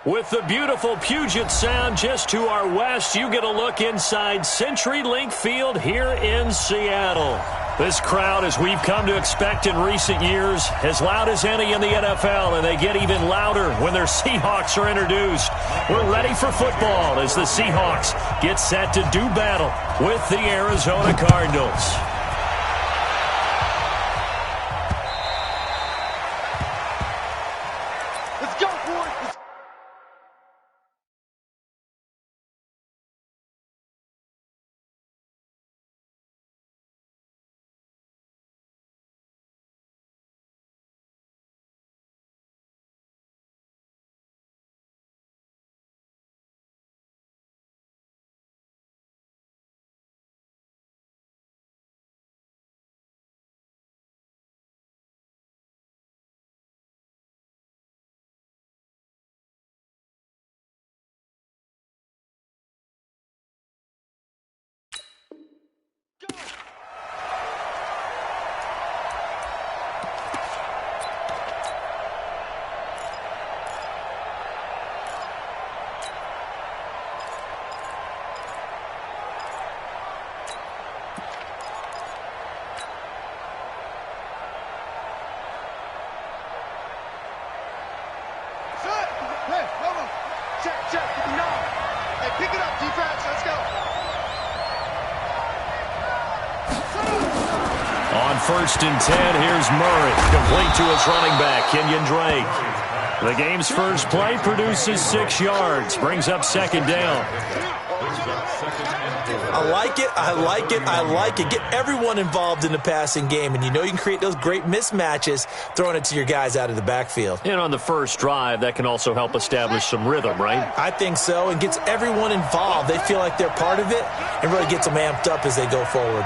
With the beautiful Puget Sound just to our west, you get a look inside CenturyLink Field here in Seattle. This crowd, as we've come to expect in recent years, as loud as any in the NFL, and they get even louder when their Seahawks are introduced. We're ready for football as the Seahawks get set to do battle with the Arizona Cardinals. First and 10, here's Murray, complete to his running back, Kenyon Drake. The game's first play produces 6 yards, brings up second down. I like it, I like it, I like it. Get everyone involved in the passing game, and you know you can create those great mismatches throwing it to your guys out of the backfield. And on the first drive, that can also help establish some rhythm, right? I think so, and gets everyone involved. They feel like they're part of it, and really gets them amped up as they go forward.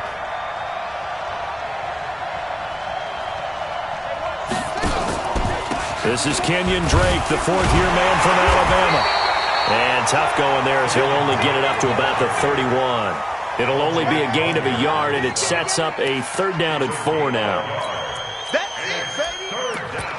This is Kenyon Drake, the fourth-year man from Alabama. And tough going there as he'll only get it up to about the 31. It'll only be a gain of a yard, and it sets up a third down and 4 now. That's it, baby. Third down.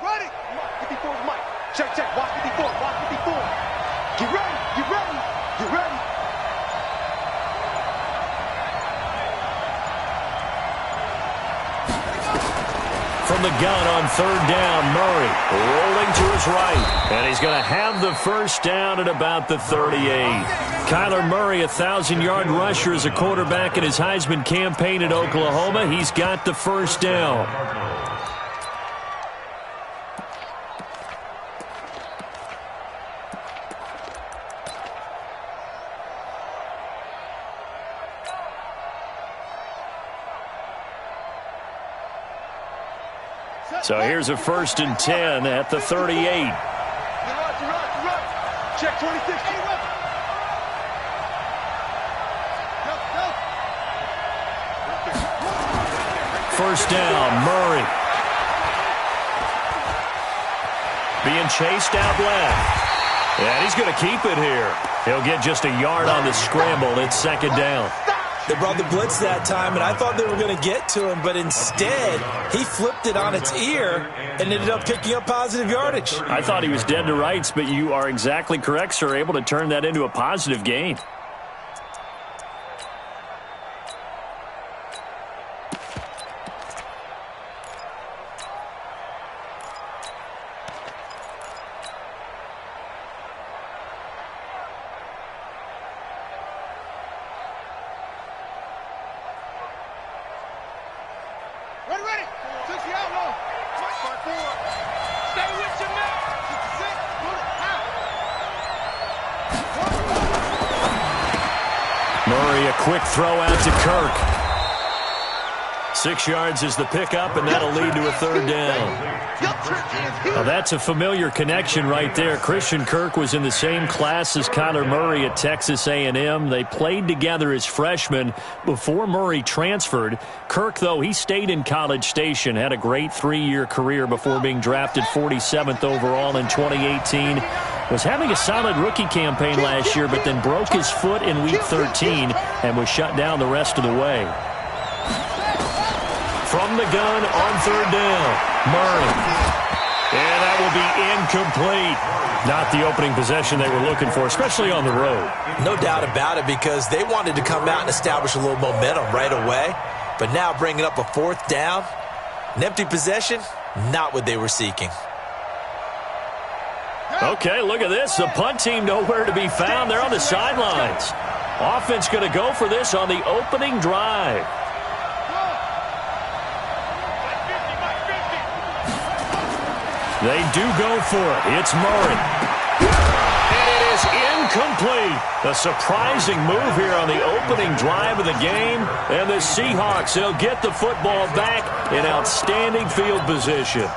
Ready. Mike, 54 is Mike. Check. Watch 54. Get ready. From the gun on third down, Murray rolling to his right. And he's going to have the first down at about the 38. Kyler Murray, 1,000-yard rusher as a quarterback in his Heisman campaign at Oklahoma. He's got the first down. So here's a first and 10 at the 38. Check 26. First down, Murray. Being chased out left. And he's going to keep it here. He'll get just a yard on the scramble. It's second down. They brought the blitz that time, and I thought they were going to get to him, but instead, he flipped it on its ear and ended up picking up positive yardage. I thought he was dead to rights, but you are exactly correct, sir, able to turn that into a positive gain. Ready. 60 out low. Mark 4. Stay with your man. 66. Put it out. Murray, a quick throw out to Kirk. 6 yards is the pickup, and that'll lead to a third down. Now, that's a familiar connection right there. Christian Kirk was in the same class as Kyler Murray at Texas A&M. They played together as freshmen before Murray transferred. Kirk, though, he stayed in College Station, had a great 3-year career before being drafted 47th overall in 2018. Was having a solid rookie campaign last year, but then broke his foot in Week 13 and was shut down the rest of the way. From the gun on third down, Murray. And that will be incomplete. Not the opening possession they were looking for, especially on the road. No doubt about it, because they wanted to come out and establish a little momentum right away. But now bringing up a fourth down, an empty possession, not what they were seeking. Okay, look at this. The punt team nowhere to be found. They're on the sidelines. Offense going to go for this on the opening drive. They do go for it. It's Murray. And it is incomplete. A surprising move here on the opening drive of the game. And the Seahawks, they'll get the football back in outstanding field position.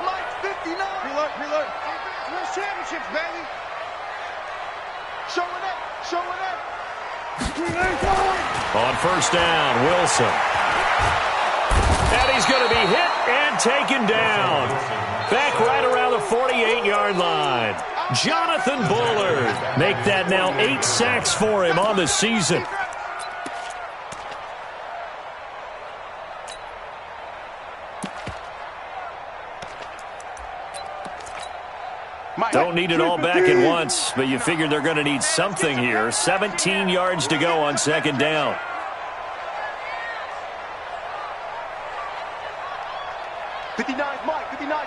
Mike 59. Preload. Where's championships, baby? Showing up. On first down, Wilson. And he's going to be hit and taken down. Back right around the 48-yard line. Jonathan Bullard. Make that now 8 sacks for him on the season. Don't need it all back at once, but you figure they're going to need something here. 17 yards to go on second down.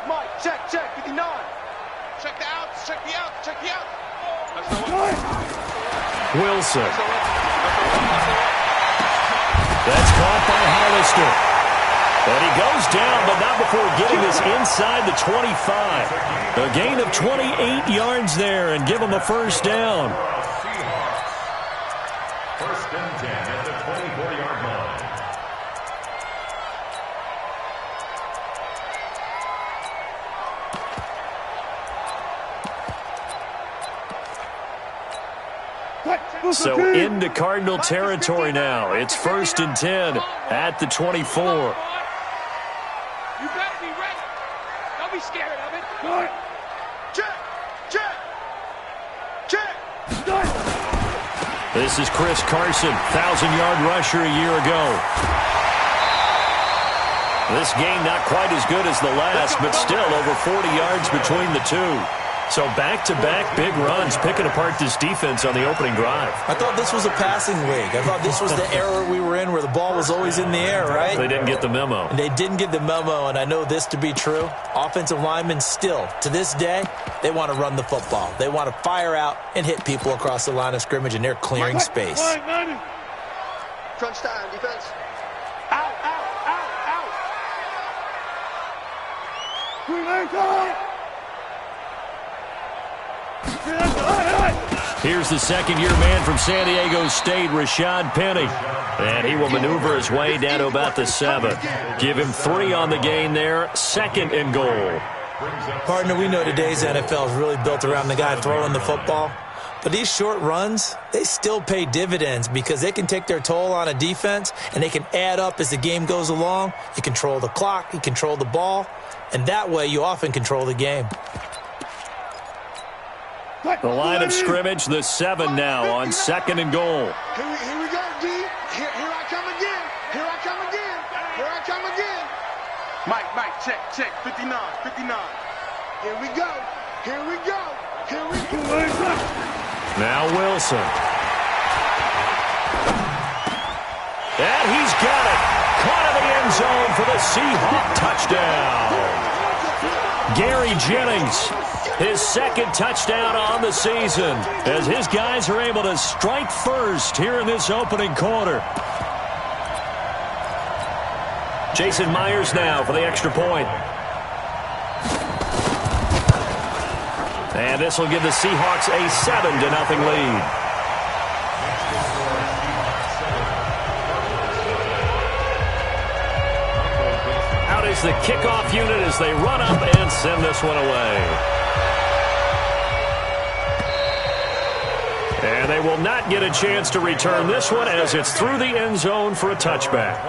Mike. Check, 59. Check the outs. That's the one. Wilson. That's caught by Hollister. And he goes down, but not before getting this inside the 25. A gain of 28 yards there and give him a first down. First and 10 at the 24-yard line. So into Cardinal territory now. It's first and 10 at the 24. You better be ready. Don't be scared of it. Check. This is Chris Carson, 1,000-yard rusher a year ago. This game not quite as good as the last, but still over 40 yards between the two. So back-to-back big runs, picking apart this defense on the opening drive. I thought this was a passing league. I thought this was the era we were in where the ball was always in the air, right? They didn't get the memo. They didn't get the memo, and I know this to be true. Offensive linemen still, to this day, they want to run the football. They want to fire out and hit people across the line of scrimmage, and they're clearing space. Crunch time, defense. Out. Here's the second-year man from San Diego State, Rashad Penny. And he will maneuver his way down to about the 7. Give him 3 on the gain there. Second and goal. Partner, we know today's NFL is really built around the guy throwing the football. But these short runs, they still pay dividends because they can take their toll on a defense, and they can add up as the game goes along. You control the clock, you control the ball, and that way you often control the game. The line of scrimmage, the 7 now on second and goal. Here we go, D. Here I come again. Mike, check, 59. Here we go. Now Wilson. And he's got it. Caught in the end zone for the Seahawk touchdown. Gary Jennings, his second touchdown on the season, as his guys are able to strike first here in this opening quarter. Jason Myers now for the extra point. And this will give the Seahawks a 7-0 lead. Out is the kickoff unit as they run up and send this one away. And they will not get a chance to return this one as it's through the end zone for a touchback.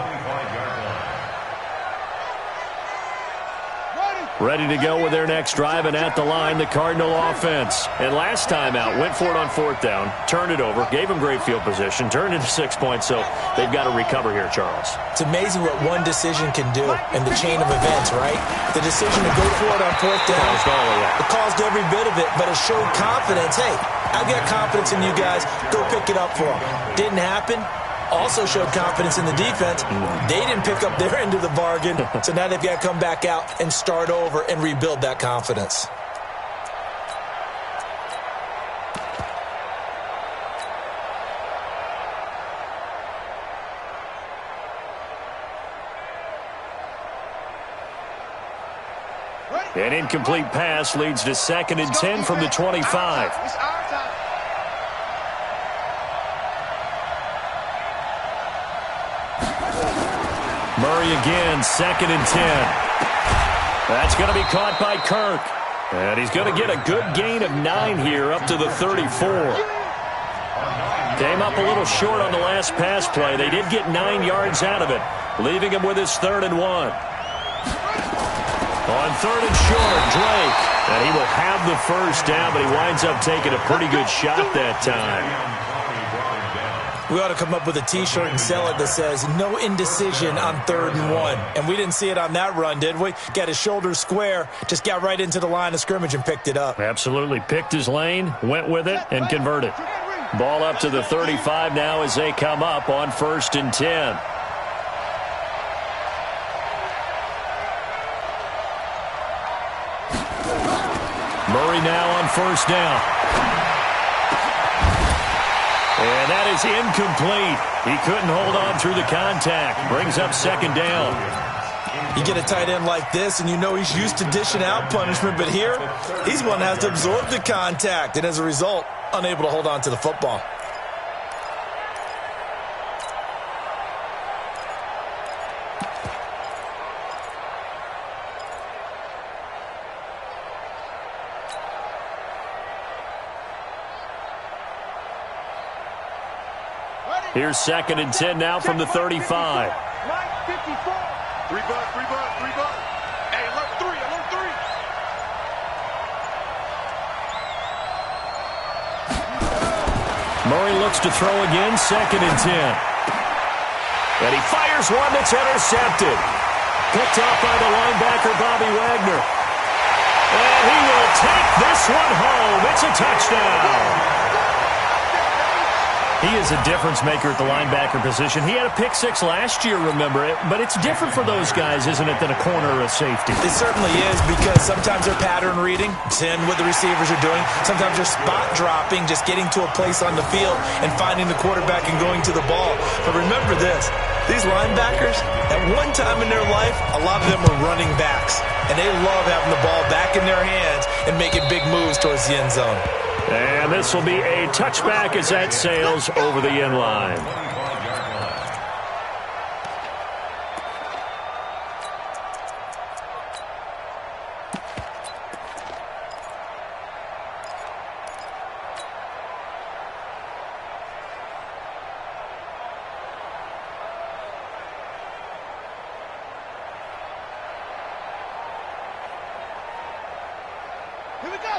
Ready to go with their next drive, and at the line, the Cardinal offense. And last time out, went for it on 4th down, turned it over, gave them great field position, turned it to 6 points, so they've got to recover here, Charles. It's amazing what one decision can do in the chain of events, right? The decision to go for it on 4th down, it caused every bit of it, but it showed confidence. Hey, I've got confidence in you guys. Go pick it up for them. Didn't happen. Also showed confidence in the defense. They didn't pick up their end of the bargain, so now they've got to come back out and start over and rebuild that confidence. An incomplete pass leads to 2nd and 10 from the 25. Murray again, 2nd and 10. That's going to be caught by Kirk. And he's going to get a good gain of 9 here up to the 34. Came up a little short on the last pass play. They did get 9 yards out of it, leaving him with his 3rd and 1. On 3rd and short, Drake. And he will have the first down, but he winds up taking a pretty good shot that time. We ought to come up with a T-shirt and sell it that says, no indecision on 3rd and 1. And we didn't see it on that run, did we? Got his shoulders square, just got right into the line of scrimmage and picked it up. Absolutely. Picked his lane, went with it, and converted. Ball up to the 35 now as they come up on 1st and 10. Murray now on 1st down. And that is incomplete. He couldn't hold on through the contact. Brings up 2nd down. You get a tight end like this, and you know he's used to dishing out punishment, but here, he's one that has to absorb the contact, and as a result, unable to hold on to the football. Here's 2nd and 10 now from the 35. 3 butt. Hey, alert 3. Murray looks to throw again, 2nd and 10. And he fires one that's intercepted. Picked off by the linebacker, Bobby Wagner. And he will take this one home. It's a touchdown. He is a difference maker at the linebacker position. He had a pick 6 last year, remember it, but it's different for those guys, isn't it, than a corner or a safety? It certainly is, because sometimes they're pattern reading, seeing what the receivers are doing. Sometimes they're spot dropping, just getting to a place on the field and finding the quarterback and going to the ball. But remember this, these linebackers, at one time in their life, a lot of them were running backs, and they love having the ball back in their hands and making big moves towards the end zone. And this will be a touchback as that sails over the end line.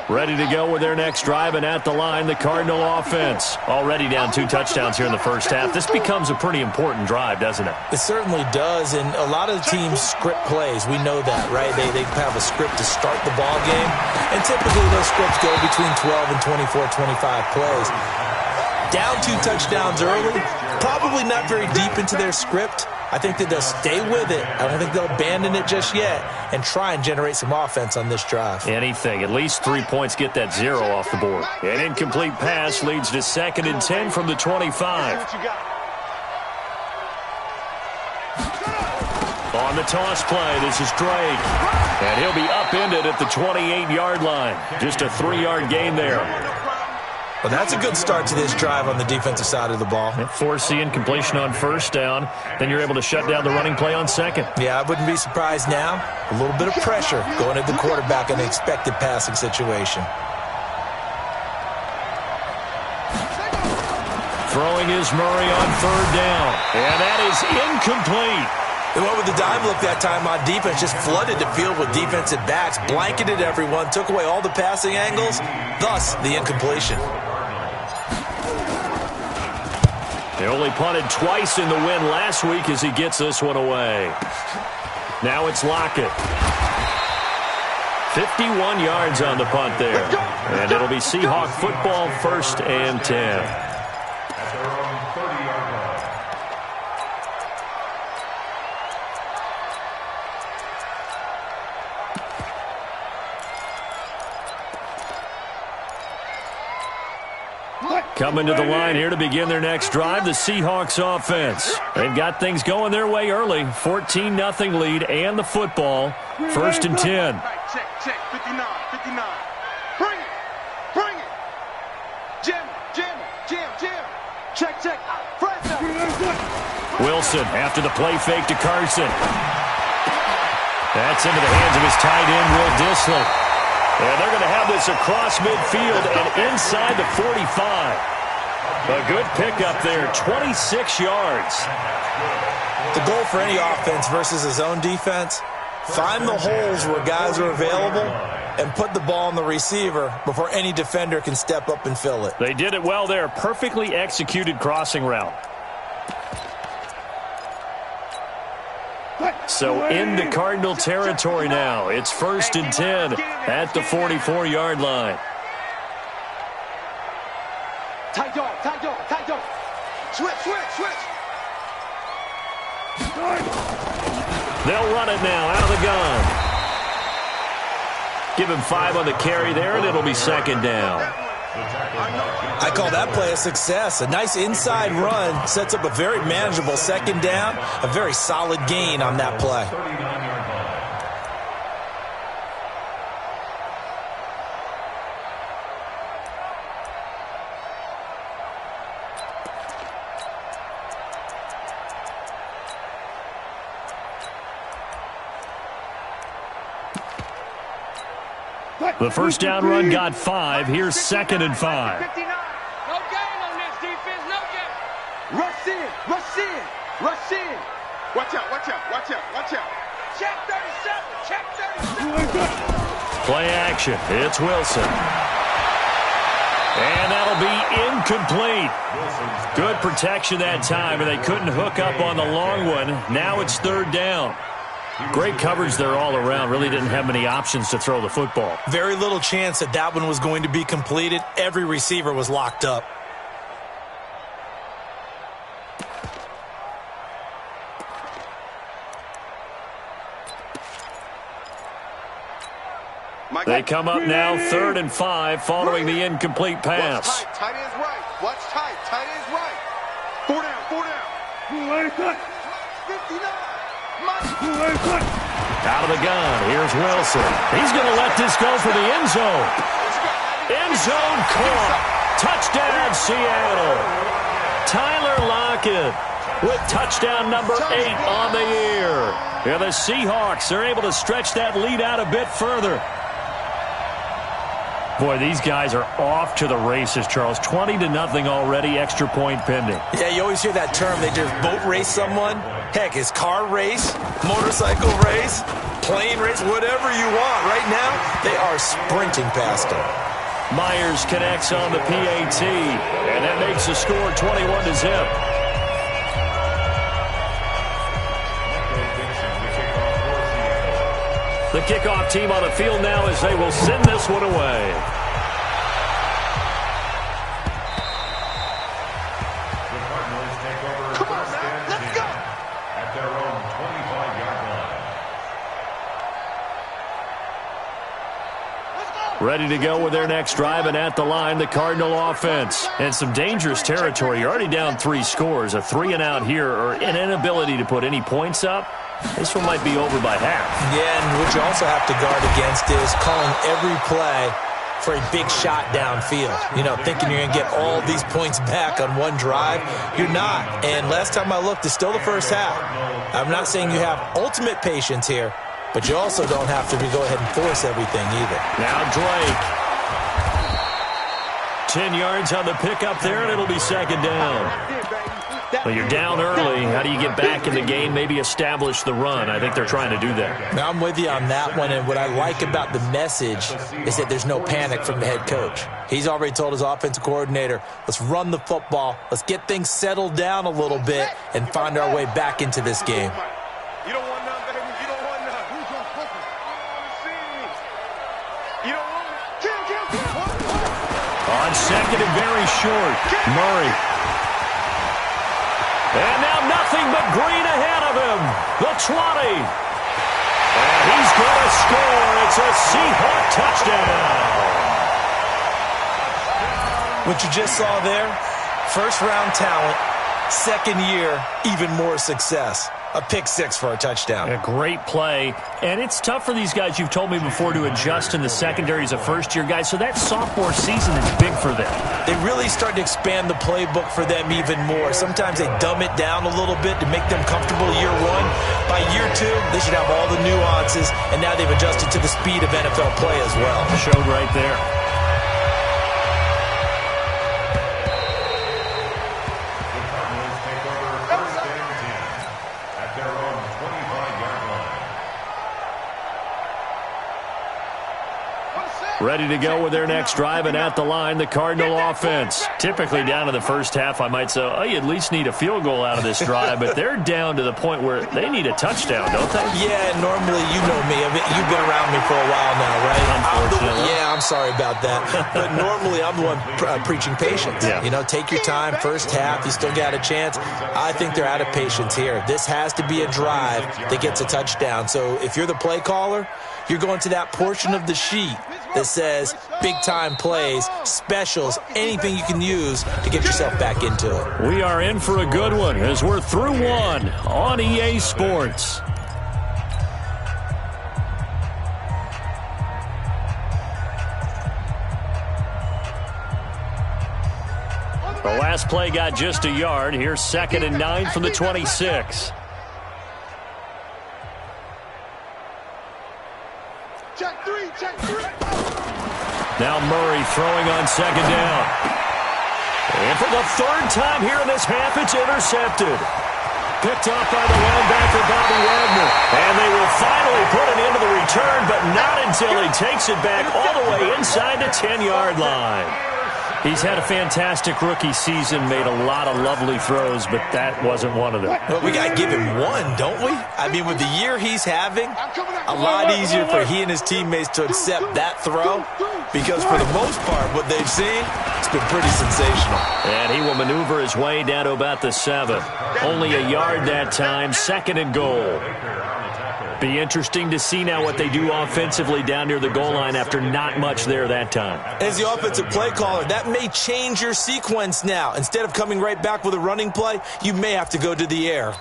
Ready to go with their next drive, and at the line, the Cardinal offense. Already down 2 touchdowns here in the first half. This becomes a pretty important drive, doesn't it? It certainly does, and a lot of the teams script plays. We know that, right? They have a script to start the ball game, and typically those scripts go between 12 and 24, 25 plays. Down 2 touchdowns early, probably not very deep into their script. I think that they'll stay with it. I don't think they'll abandon it just yet and try and generate some offense on this drive. Anything. At least 3 points, get that 0 off the board. An incomplete pass leads to 2nd and 10 from the 25. On On the toss play, this is Drake. And he'll be upended at the 28-yard line. Just a 3-yard gain there. Well, that's a good start to this drive on the defensive side of the ball. Force the incompletion on first down. Then you're able to shut down the running play on second. Yeah, I wouldn't be surprised now. A little bit of pressure going at the quarterback in an expected passing situation. Throwing is Murray on third down. And that is incomplete. They went with the dive look that time on defense, just flooded the field with defensive backs, blanketed everyone, took away all the passing angles, thus the incompletion. They only punted twice in the win last week as he gets this one away. Now it's Lockett. 51 yards on the punt there. And it'll be Seahawk football, 1st and 10. Coming to the line here to begin their next drive, the Seahawks offense. They've got things going their way early. 14-0 lead and the football. 1st and 10. Check, 59. Bring it. Jam. Check. Wilson after the play fake to Carson. That's into the hands of his tight end, Will Dissler. And they're going to have this across midfield and inside the 45. A good pickup there, 26 yards. The goal for any offense versus his own defense, find the holes where guys are available and put the ball on the receiver before any defender can step up and fill it. They did it well there. Perfectly executed crossing route. So into Cardinal territory now. It's 1st and 10 at the 44-yard line. Tight dog. Switch. They'll run it now out of the gun. Give him 5 on the carry there, and it'll be 2nd down. I call that play a success. A nice inside run sets up a very manageable 2nd down, a very solid gain on that play. The first down run got 5. Here's 2nd and 5. No game on this defense, no game. Rush in. Watch out. Check 37. Play action. It's Wilson. And that'll be incomplete. Good protection that time, and they couldn't hook up on the long one. Now it's 3rd down. Great coverage there all around. Really didn't have many options to throw the football. Very little chance that one was going to be completed. Every receiver was locked up. They come up now 3rd and 5 following the incomplete pass. Tight ends right. Watch tight. Tight ends right. 4 down. 59. Out of the gun. Here's Wilson. He's going to let this go for the end zone. End zone caught. Touchdown, Seattle. Tyler Lockett with touchdown number 8 on the year. Yeah, the Seahawks are able to stretch that lead out a bit further. Boy, these guys are off to the races, Charles. 20-0 already, extra point pending. Yeah, you always hear that term. They just boat race someone. Heck, it's car race, motorcycle race, plane race, whatever you want. Right now, they are sprinting past him. Myers connects on the PAT, and that makes the score 21-0. The kickoff team on the field now as they will send this one away. The Cardinals take over first and 10 at their own 25-yard line. Ready to go with their next drive, and at the line, the Cardinal offense. And some dangerous territory. You're already down 3 scores. A 3-and-out here, or an inability to put any points up. This one might be over by half. Yeah, and what you also have to guard against is calling every play for a big shot downfield. You know, thinking you're going to get all these points back on one drive. You're not. And last time I looked, it's still the first half. I'm not saying you have ultimate patience here, but you also don't have to go ahead and force everything either. Now Drake. 10 yards on the pickup there, and it'll be second down. Well, you're down early. How do you get back in the game, maybe establish the run? I think they're trying to do that. Now, I'm with you on that one, and what I like about the message is that there's no panic from the head coach. He's already told his offensive coordinator, let's run the football, let's get things settled down a little bit, and find our way back into this game. You don't want none, baby. You don't want none. Who's going to cook it? You don't want it. On second and very short, Murray. And now nothing but green ahead of him. The 20. And he's going to score. It's a Seahawk touchdown. What you just saw there, first-round talent, second year, even more success. A pick six for a touchdown. A great play. And it's tough for these guys, you've told me before, to adjust in the secondary as a first-year guy. So that sophomore season is big for them. They really start to expand the playbook for them even more. Sometimes they dumb it down a little bit to make them comfortable year one. By year two, they should have all the nuances, and now they've adjusted to the speed of NFL play as well. Showed right there. Ready to go with their next drive, and at the line, the Cardinal offense. Typically down to the first half, I might say, oh, you at least need a field goal out of this drive, but they're down to the point where they need a touchdown, don't they? Yeah, normally, you know me. You've been around me for a while now, right? Unfortunately. I'm sorry about that. But normally, I'm the one preaching patience. Yeah. You know, take your time. First half, you still got a chance. I think they're out of patience here. This has to be a drive that gets a touchdown. So if you're the play caller, you're going to that portion of the sheet that says big-time plays, specials, anything you can use to get yourself back into it. We are in for a good one as we're through one on EA Sports. The last play got just a yard. Here's 2nd and 9 from the 26. Check three. Now Murray throwing on 2nd down. And for the 3rd time here in this half, it's intercepted. Picked off by the linebacker, Bobby Wagner. And they will finally put an end to the return, but not until he takes it back all the way inside the 10-yard line. He's had a fantastic rookie season, made a lot of lovely throws, but that wasn't one of them. Well, we got to give him one, don't we? I mean, with the year he's having, a lot easier for he and his teammates to accept that throw because for the most part, what they've seen, it's been pretty sensational. And he will maneuver his way down to about the 7. Only a yard that time, 2nd and goal. Be interesting to see now what they do offensively down near the goal line after not much there that time. As the offensive play caller, that may change your sequence now. Instead of coming right back with a running play, you may have to go to the air.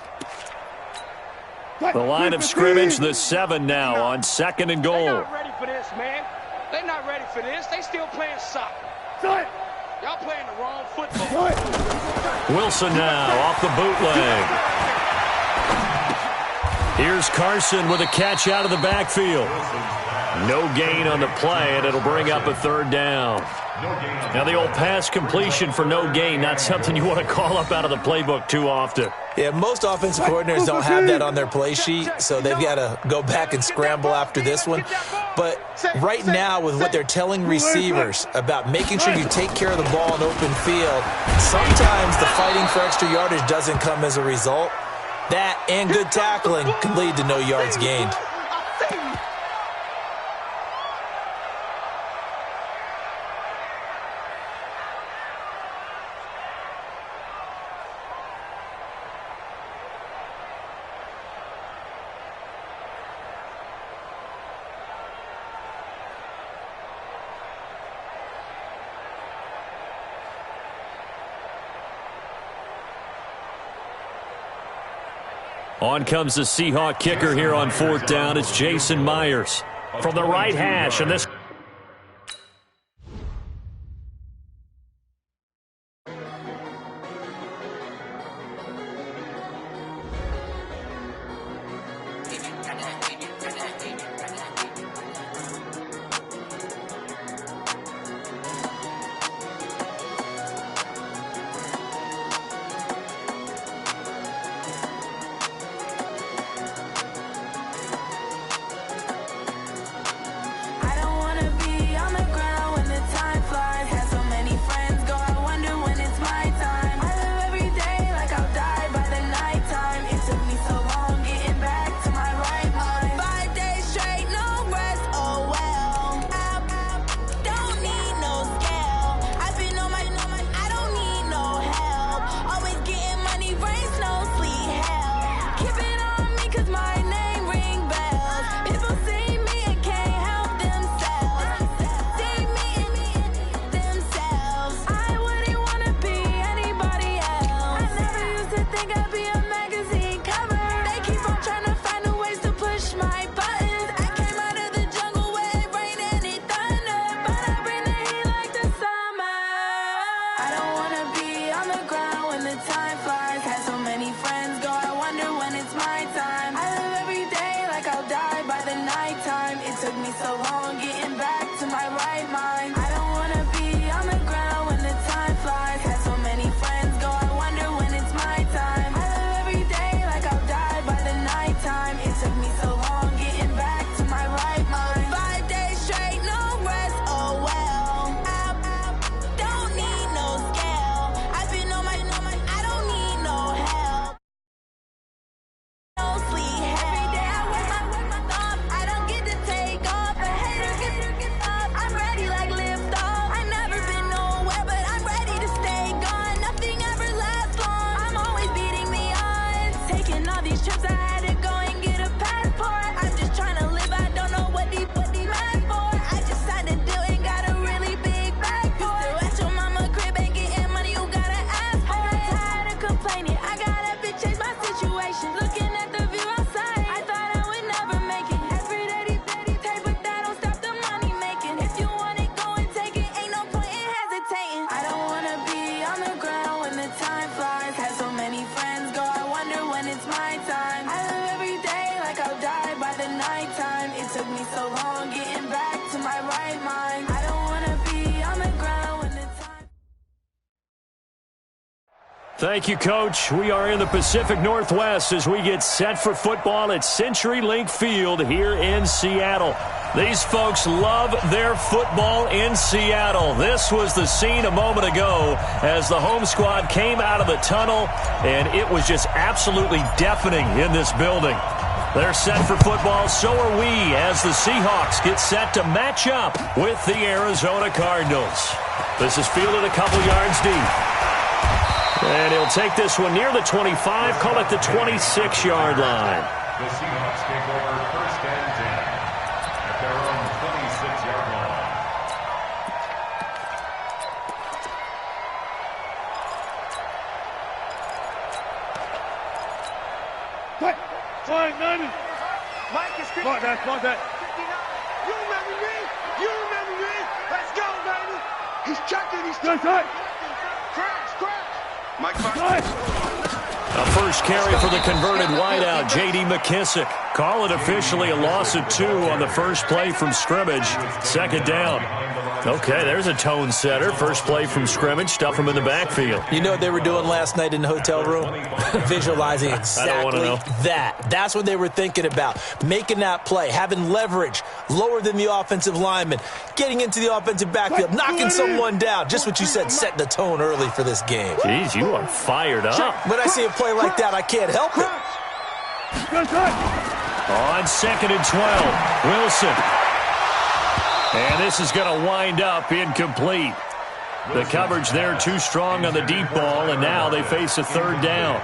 The line of scrimmage, the 7 now on 2nd and goal. They're not ready for this, man. They're not ready for this. They still playing soccer. Y'all playing the wrong football. Wilson now off the bootleg. Here's Carson with a catch out of the backfield. No gain on the play, and it'll bring up a 3rd down. Now the old pass completion for no gain, not something you want to call up out of the playbook too often. Yeah, most offensive coordinators don't have that on their play sheet, so they've got to go back and scramble after this one. But right now, with what they're telling receivers about making sure you take care of the ball in open field, sometimes the fighting for extra yardage doesn't come as a result. That and good tackling can lead to no yards gained. On comes the Seahawk kicker here on 4th down. It's Jason Myers from the right hash, and this Thank you, Coach. We are in the Pacific Northwest as we get set for football at CenturyLink Field here in Seattle. These folks love their football in Seattle. This was the scene a moment ago as the home squad came out of the tunnel, and it was just absolutely deafening in this building. They're set for football, so are we, as the Seahawks get set to match up with the Arizona Cardinals. This is fielded a couple yards deep. And he'll take this one near the 25, call it the 26-yard line. The Seahawks take over 1st and 10 at their own 26-yard line. Fine, 90. Mike is Mark that. You remember me? You remember me? Let's go, baby. He's checking. He's checking. Crash. Mike, a first carry for the converted wideout, J.D. McKissick. Call it officially a loss of 2 on the first play from scrimmage. 2nd down. Okay, there's a tone setter. First play from scrimmage, stuff him in the backfield. You know what they were doing last night in the hotel room? Visualizing exactly that. That's what they were thinking about. Making that play, having leverage, lower than the offensive lineman, getting into the offensive backfield, knocking someone down. Just what you said, setting the tone early for this game. Jeez, you are fired up. When I see a play like that, I can't help it. On 2nd and 12, Wilson. And this is going to wind up incomplete. The coverage there too strong on the deep ball, and now they face a 3rd down.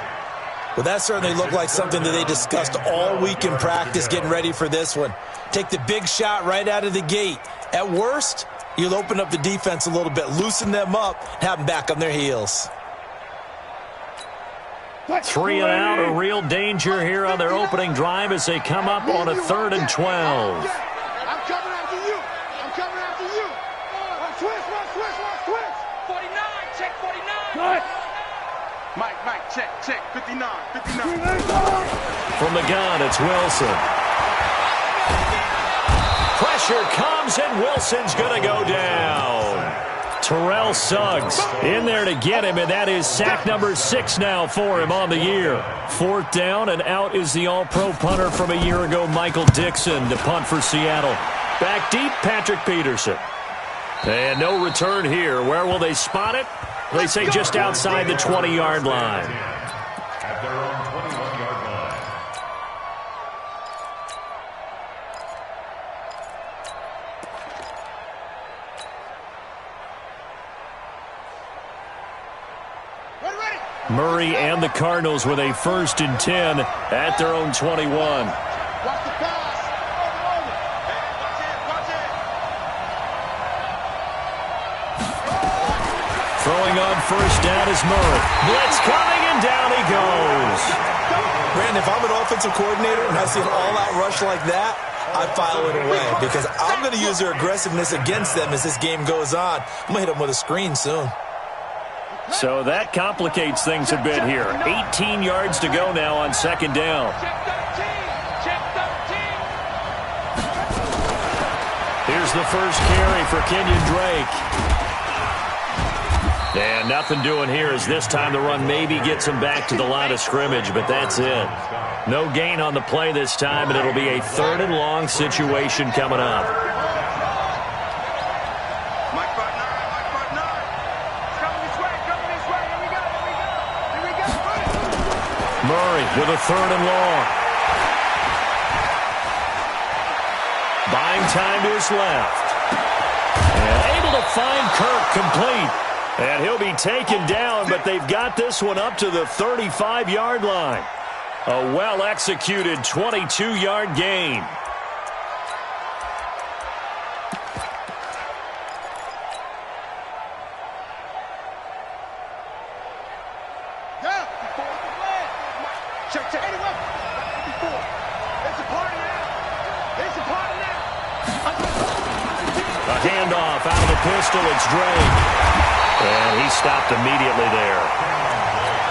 Well, that certainly looked like something that they discussed all week in practice getting ready for this one. Take the big shot right out of the gate. At worst, you'll open up the defense a little bit, loosen them up, and have them back on their heels. 3 and out, a real danger here on their opening drive as they come up on a 3rd and 12. I'm coming after you. I'm coming after you. Switch. 49, check 49. Right. Mike, check, 59. From the gun, it's Wilson. Pressure comes, and Wilson's going to go down. Terrell Suggs in there to get him, and that is sack number 6 now for him on the year. 4th down, and out is the all-pro punter from a year ago, Michael Dixon, to punt for Seattle. Back deep, Patrick Peterson. And no return here. Where will they spot it? They say just outside the 20-yard line. At their own 21-yard line. Murray and the Cardinals with a 1st and 10 at their own 21. Watch the pass. Throwing on 1st down is Murray. Blitz coming, and down he goes. Brandon, if I'm an offensive coordinator and I see an all-out rush like that, I file it away because I'm going to use their aggressiveness against them as this game goes on. I'm going to hit them with a screen soon. So that complicates things a bit here. 18 yards to go now on 2nd down. Check 13. Here's the first carry for Kenyon Drake. And nothing doing here as this time the run maybe gets him back to the line of scrimmage, but that's it. No gain on the play this time, and it'll be a 3rd and long situation coming up. Murray with a 3rd and long. Buying time to his left. And able to find Kirk complete. And he'll be taken down, but they've got this one up to the 35-yard line. A well-executed 22-yard gain. A handoff out of the pistol. It's Drake. And he stopped immediately there.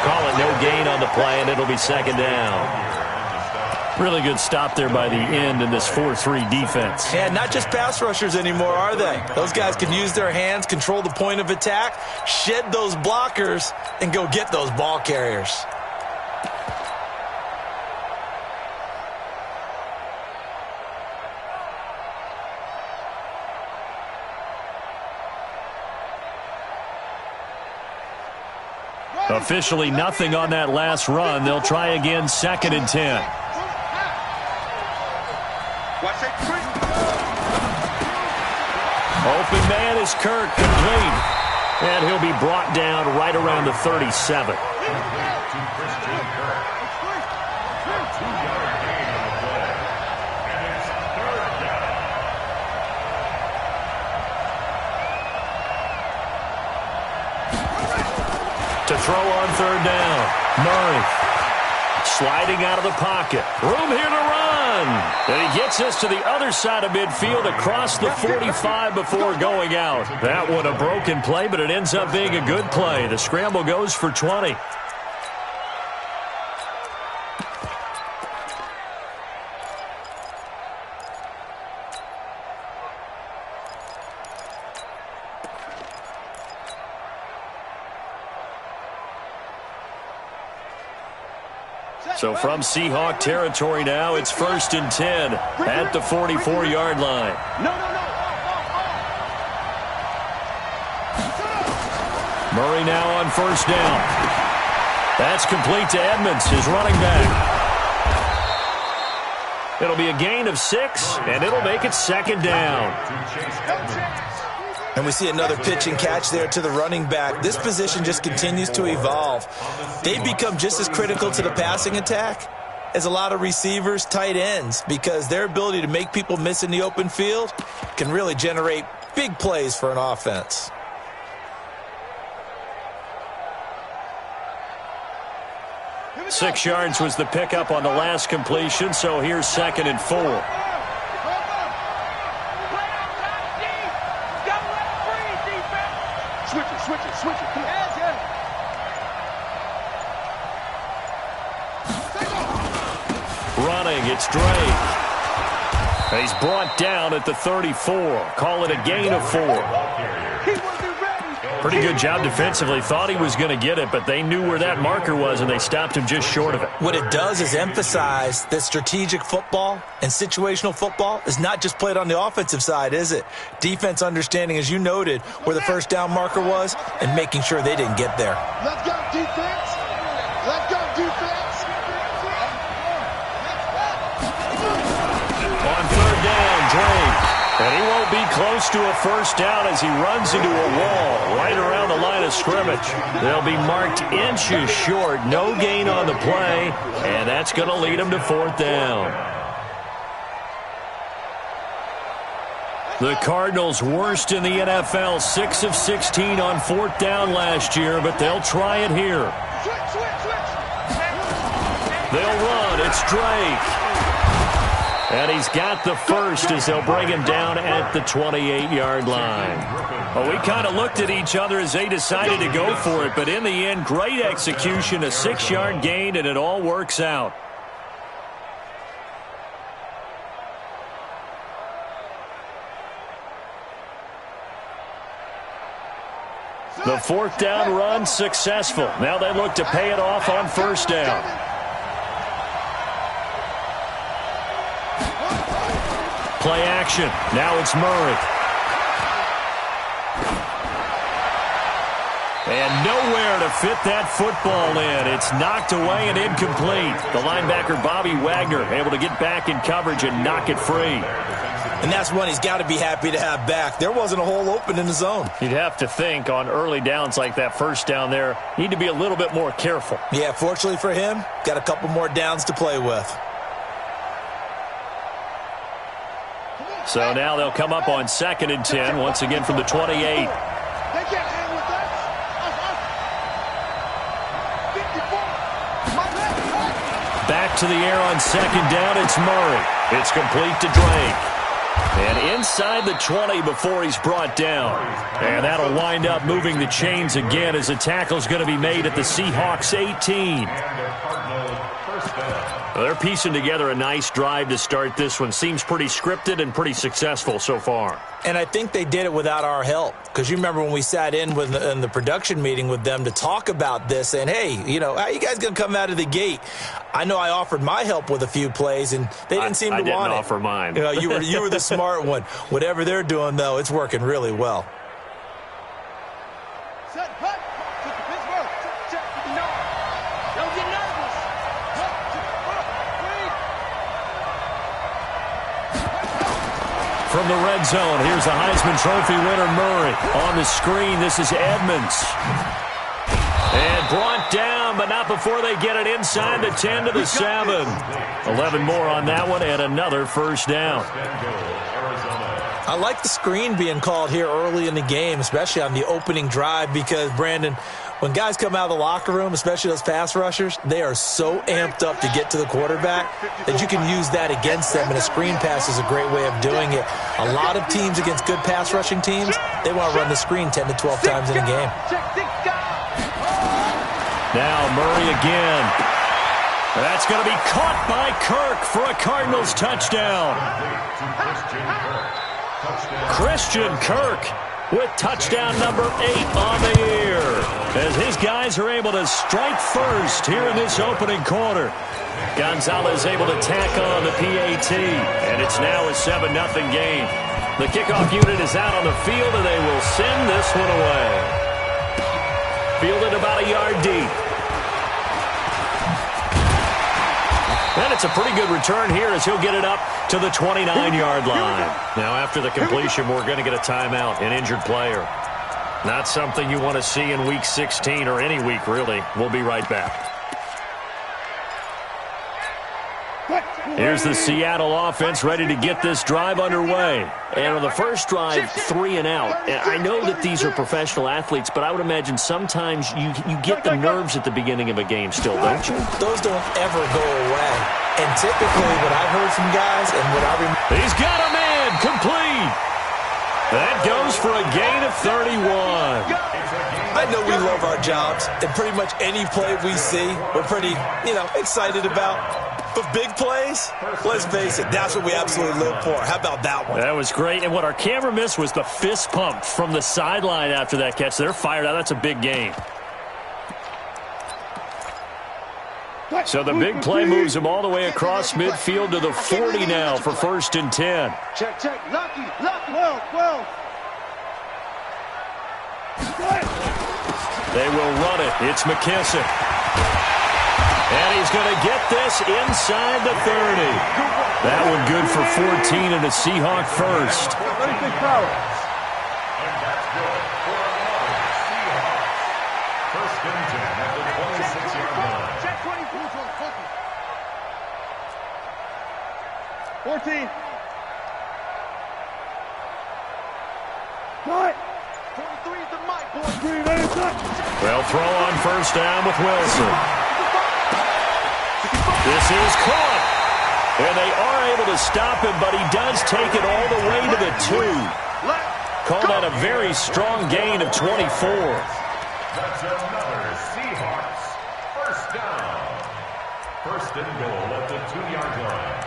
Call it no gain on the play, and it'll be 2nd down. Really good stop there by the end in this 4-3 defense. And not just pass rushers anymore, are they? Those guys can use their hands, control the point of attack, shed those blockers, and go get those ball carriers. Officially nothing on that last run. They'll try again, 2nd and 10. Open man is Kirk, complete. And he'll be brought down right around the 37. To throw on 3rd down. Murray sliding out of the pocket. Room here to run. And he gets us to the other side of midfield across the 45 before going out. That one a broken play, but it ends up being a good play. The scramble goes for 20. So from Seahawk territory now, it's 1st and 10 at the 44-yard line. Murray now on 1st down. That's complete to Edmonds, his running back. It'll be a gain of 6, and it'll make it 2nd down. And we see another pitch and catch there to the running back. This position just continues to evolve. They've become just as critical to the passing attack as a lot of receivers, tight ends, because their ability to make people miss in the open field can really generate big plays for an offense. 6 yards was the pickup on the last completion, so here's 2nd and 4. Switch it. Come on. Running, it's Drake. He's brought down at the 34. Call it a gain of 4. Pretty good job defensively. Thought he was going to get it, but they knew where that marker was, and they stopped him just short of it. What it does is emphasize that strategic football and situational football is not just played on the offensive side, is it? Defense understanding, as you noted, where the first down marker was and making sure they didn't get there. Let's go, defense. Let's go, defense. On 3rd down, Drake. And he won't be close to a first down as he runs into a wall right around the line of scrimmage. They'll be marked inches short. No gain on the play, and that's going to lead him to 4th down. The Cardinals worst in the NFL, 6 of 16 on 4th down last year, but they'll try it here. They'll run. It's Drake. And he's got the first as they'll bring him down at the 28-yard line. Well, we kind of looked at each other as they decided to go for it, but in the end, great execution, a 6-yard gain, and it all works out. The 4th down run successful. Now they look to pay it off on 1st down. Play action. Now it's Murray. And nowhere to fit that football in. It's knocked away and incomplete. The linebacker, Bobby Wagner, able to get back in coverage and knock it free. And that's one he's got to be happy to have back. There wasn't a hole open in the zone. You'd have to think on early downs like that, first down there, need to be a little bit more careful. Yeah, fortunately for him, got a couple more downs to play with. So now they'll come up on 2nd and 10, once again from the 28. They can't hang with us. Back to the air on 2nd down, it's Murray. It's complete to Drake. And inside the 20 before he's brought down. And that'll wind up moving the chains again as a tackle's going to be made at the Seahawks 18. Well, they're piecing together a nice drive to start this one. Seems pretty scripted and pretty successful so far. And I think they did it without our help. Because you remember when we sat in the production meeting with them to talk about this, and hey, how are you guys going to come out of the gate? I know I offered my help with a few plays, and they didn't seem to want it. I didn't offer mine. You were the smart one. Whatever they're doing, though, it's working really well. From the red zone, here's the Heisman Trophy winner, Murray. On the screen, this is Edmonds. And brought down, but not before they get it inside the 10 to the 7. 11 more on that one, and another first down. I like the screen being called here early in the game, especially on the opening drive, because, Brandon, when guys come out of the locker room, especially those pass rushers, they are so amped up to get to the quarterback that you can use that against them, and a screen pass is a great way of doing it. A lot of teams against good pass rushing teams, they want to run the screen 10 to 12 times in a game. Now Murray again. That's going to be caught by Kirk for a Cardinals touchdown. Christian Kirk with touchdown number 8 on the year, as his guys are able to strike first here in this opening quarter. Gonzalez able to tack on the PAT, and it's now a 7-0 game. The kickoff unit is out on the field, and they will send this one away. Fielded about a yard deep. And it's a pretty good return here as he'll get it up to the 29-yard line. Now, after the completion, we're going to get a timeout, an injured player. Not something you want to see in Week 16 or any week, really. We'll be right back. Here's the Seattle offense ready to get this drive underway. And on the first drive, 3 and out. And I know that these are professional athletes, but I would imagine sometimes you get the nerves at the beginning of a game still, don't you? Those don't ever go away. And typically what I've heard from guys and what I remember... He's got a man complete. That goes for a gain of 31. I know we love our jobs, and pretty much any play we see, we're pretty, excited about. But big plays, let's face it, that's what we absolutely live for. How about that one? That was great. And what our camera missed was the fist pump from the sideline after that catch. They're fired out. That's a big gain. So the big play moves him all the way across midfield to the 40 now for 1st and 10. Check. Lucky. 12. They will run it. It's McKissick. And he's going to get this inside the 30. That one good for 14 and a Seahawk first. And that's good for another Seahawk. 1st and 10 at the 26-yard line. Check 24. 14. Cut. 23 is the mic, boy. Well, throw on 1st down with Wilson. This is caught. And they are able to stop him, but he does take it all the way to the 2. Call that a very strong gain of 24. That's another Seahawks 1st down. 1st and goal at the 2-yard line.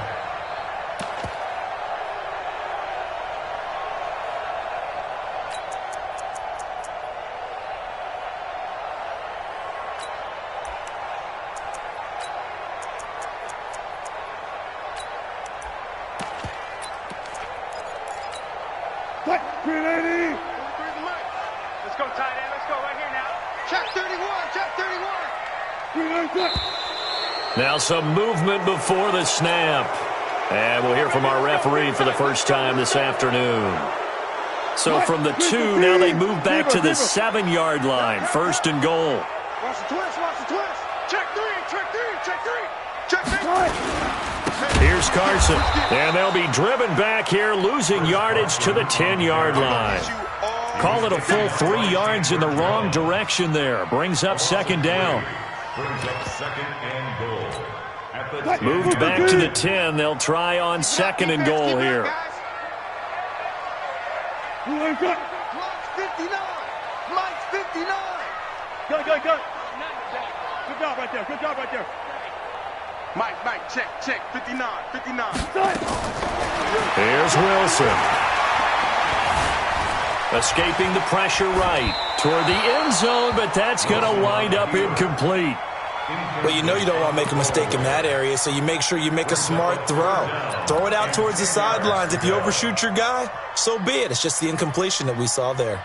Let's go, tight end. Let's go right here now. Check 31. Now some movement before the snap. And we'll hear from our referee for the first time this afternoon. So from the 2, now they move back to the 7-yard line. 1st and goal. Watch the twist. Check 3. Here's Carson. And they'll be driven back here, losing yardage to the 10-yard line. Call it a full 3 yards in the wrong direction there. Brings up 2nd down. Brings up 2nd and goal. At the 10. Moved back to the 10. They'll try on 2nd and goal here. Mike's 59. Go. Good job right there. Mike, check. 59. Here's Wilson. Escaping the pressure right toward the end zone, but that's going to wind up incomplete. Well, you know you don't want to make a mistake in that area, so you make sure you make a smart throw. Throw it out towards the sidelines. If you overshoot your guy, so be it. It's just the incompletion that we saw there.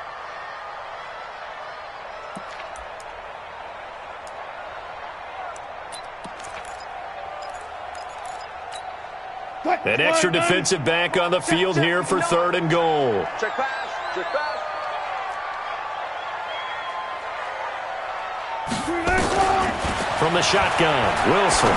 An extra defensive back on the field here for 3rd and goal. Check pass. From the shotgun, Wilson.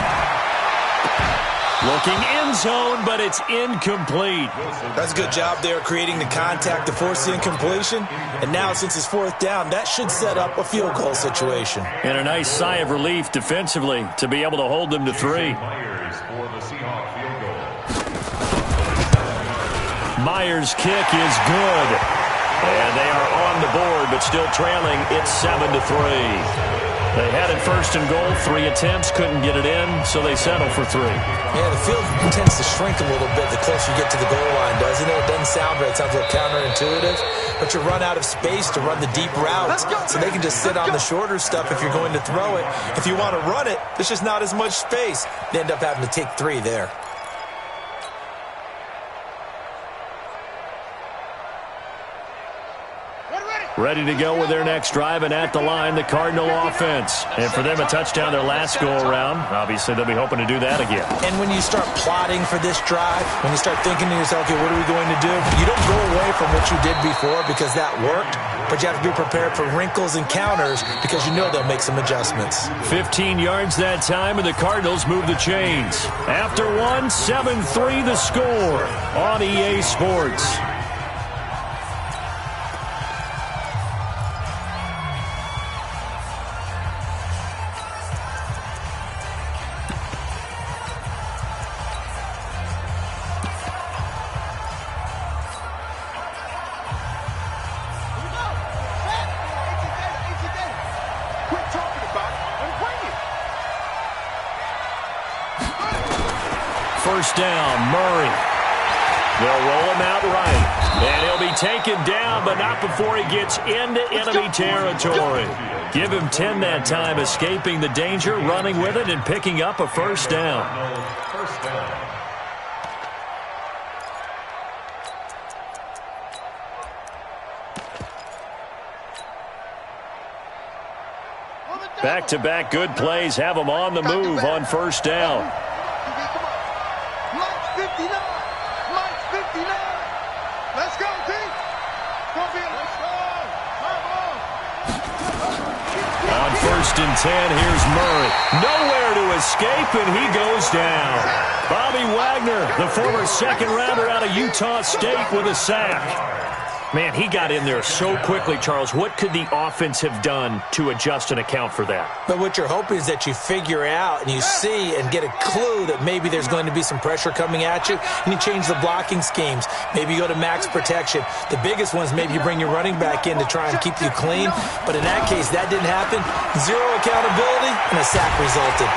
Looking end zone, but it's incomplete. That's a good job there creating the contact to force the incompletion. And now, since it's 4th down, that should set up a field goal situation. And a nice sigh of relief defensively to be able to hold them to 3. Myers for the Seahawk field goal. Myers' kick is good. And they are on the board, but still trailing. It's 7-3. They had it 1st and goal, 3 attempts, couldn't get it in, so they settle for 3. Yeah, the field tends to shrink a little bit the closer you get to the goal line, doesn't it? It doesn't sound right. It sounds a little counterintuitive. But you run out of space to run the deep routes, so they can just sit on the shorter stuff if you're going to throw it. If you want to run it, there's just not as much space. They end up having to take 3 there. Ready. Ready to go with their next drive, and at the line, the Cardinal offense. And for them, a touchdown their last go-around. Obviously, they'll be hoping to do that again. And when you start plotting for this drive, when you start thinking to yourself, okay, what are we going to do? You don't go away from what you did before because that worked, but you have to be prepared for wrinkles and counters because you know they'll make some adjustments. 15 yards that time, and the Cardinals move the chains. After one, 7-3 the score on EA Sports. First down, Murray. They'll roll him out right. And he'll be taken down, but not before he gets into enemy territory. Give him 10 that time, escaping the danger, running with it, and picking up a first down. Back-to-back good plays have them on the move on first down. Let's go, team. On first and 10, here's Murray. Nowhere to escape, and he goes down. Bobby Wagner, the former second-rounder out of Utah State, with a sack. Man, he got in there so quickly, Charles. What could the offense have done to adjust and account for that? But what you're hoping is that you figure out and you see and get a clue that maybe there's going to be some pressure coming at you, and you change the blocking schemes. Maybe you go to max protection. The biggest one is maybe you bring your running back in to try and keep you clean. But in that case, that didn't happen. Zero accountability, and a sack resulted.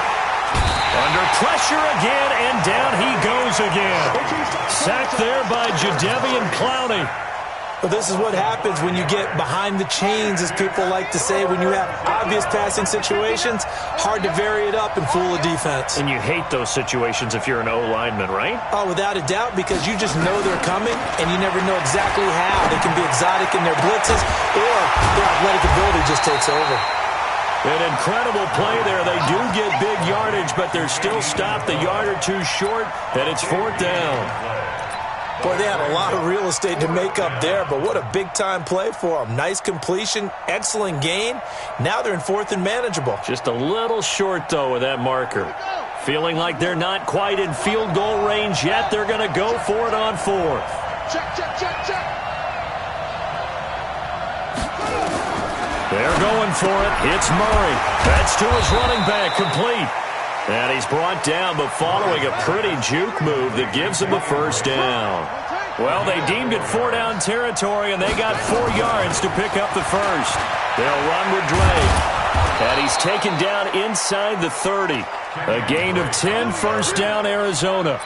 Under pressure again, and down he goes again. Sacked there by Jadeveon Clowney. Well, this is what happens when you get behind the chains, as people like to say. When you have obvious passing situations, hard to vary it up and fool a defense. And you hate those situations if you're an O-lineman, right? Oh, without a doubt, because you just know they're coming, and you never know exactly how. They can be exotic in their blitzes, or their athletic ability just takes over. An incredible play there. They do get big yardage, but they're still stopped a yard or two short, and it's fourth down. Boy, they had a lot of real estate to make up there, but what a big-time play for them. Nice completion, excellent gain. Now they're in fourth and manageable. Just a little short, though, with that marker. Feeling like they're not quite in field goal range yet. They're going to go for it on fourth. Check. They're going for it. It's Murray. That's to his running back, complete. And he's brought down, but following a pretty juke move that gives him the first down. Well, they deemed it 4-down territory, and they got 4 yards to pick up the first. They'll run with Drake. And he's taken down inside the 30. A gain of 10, first down, Arizona.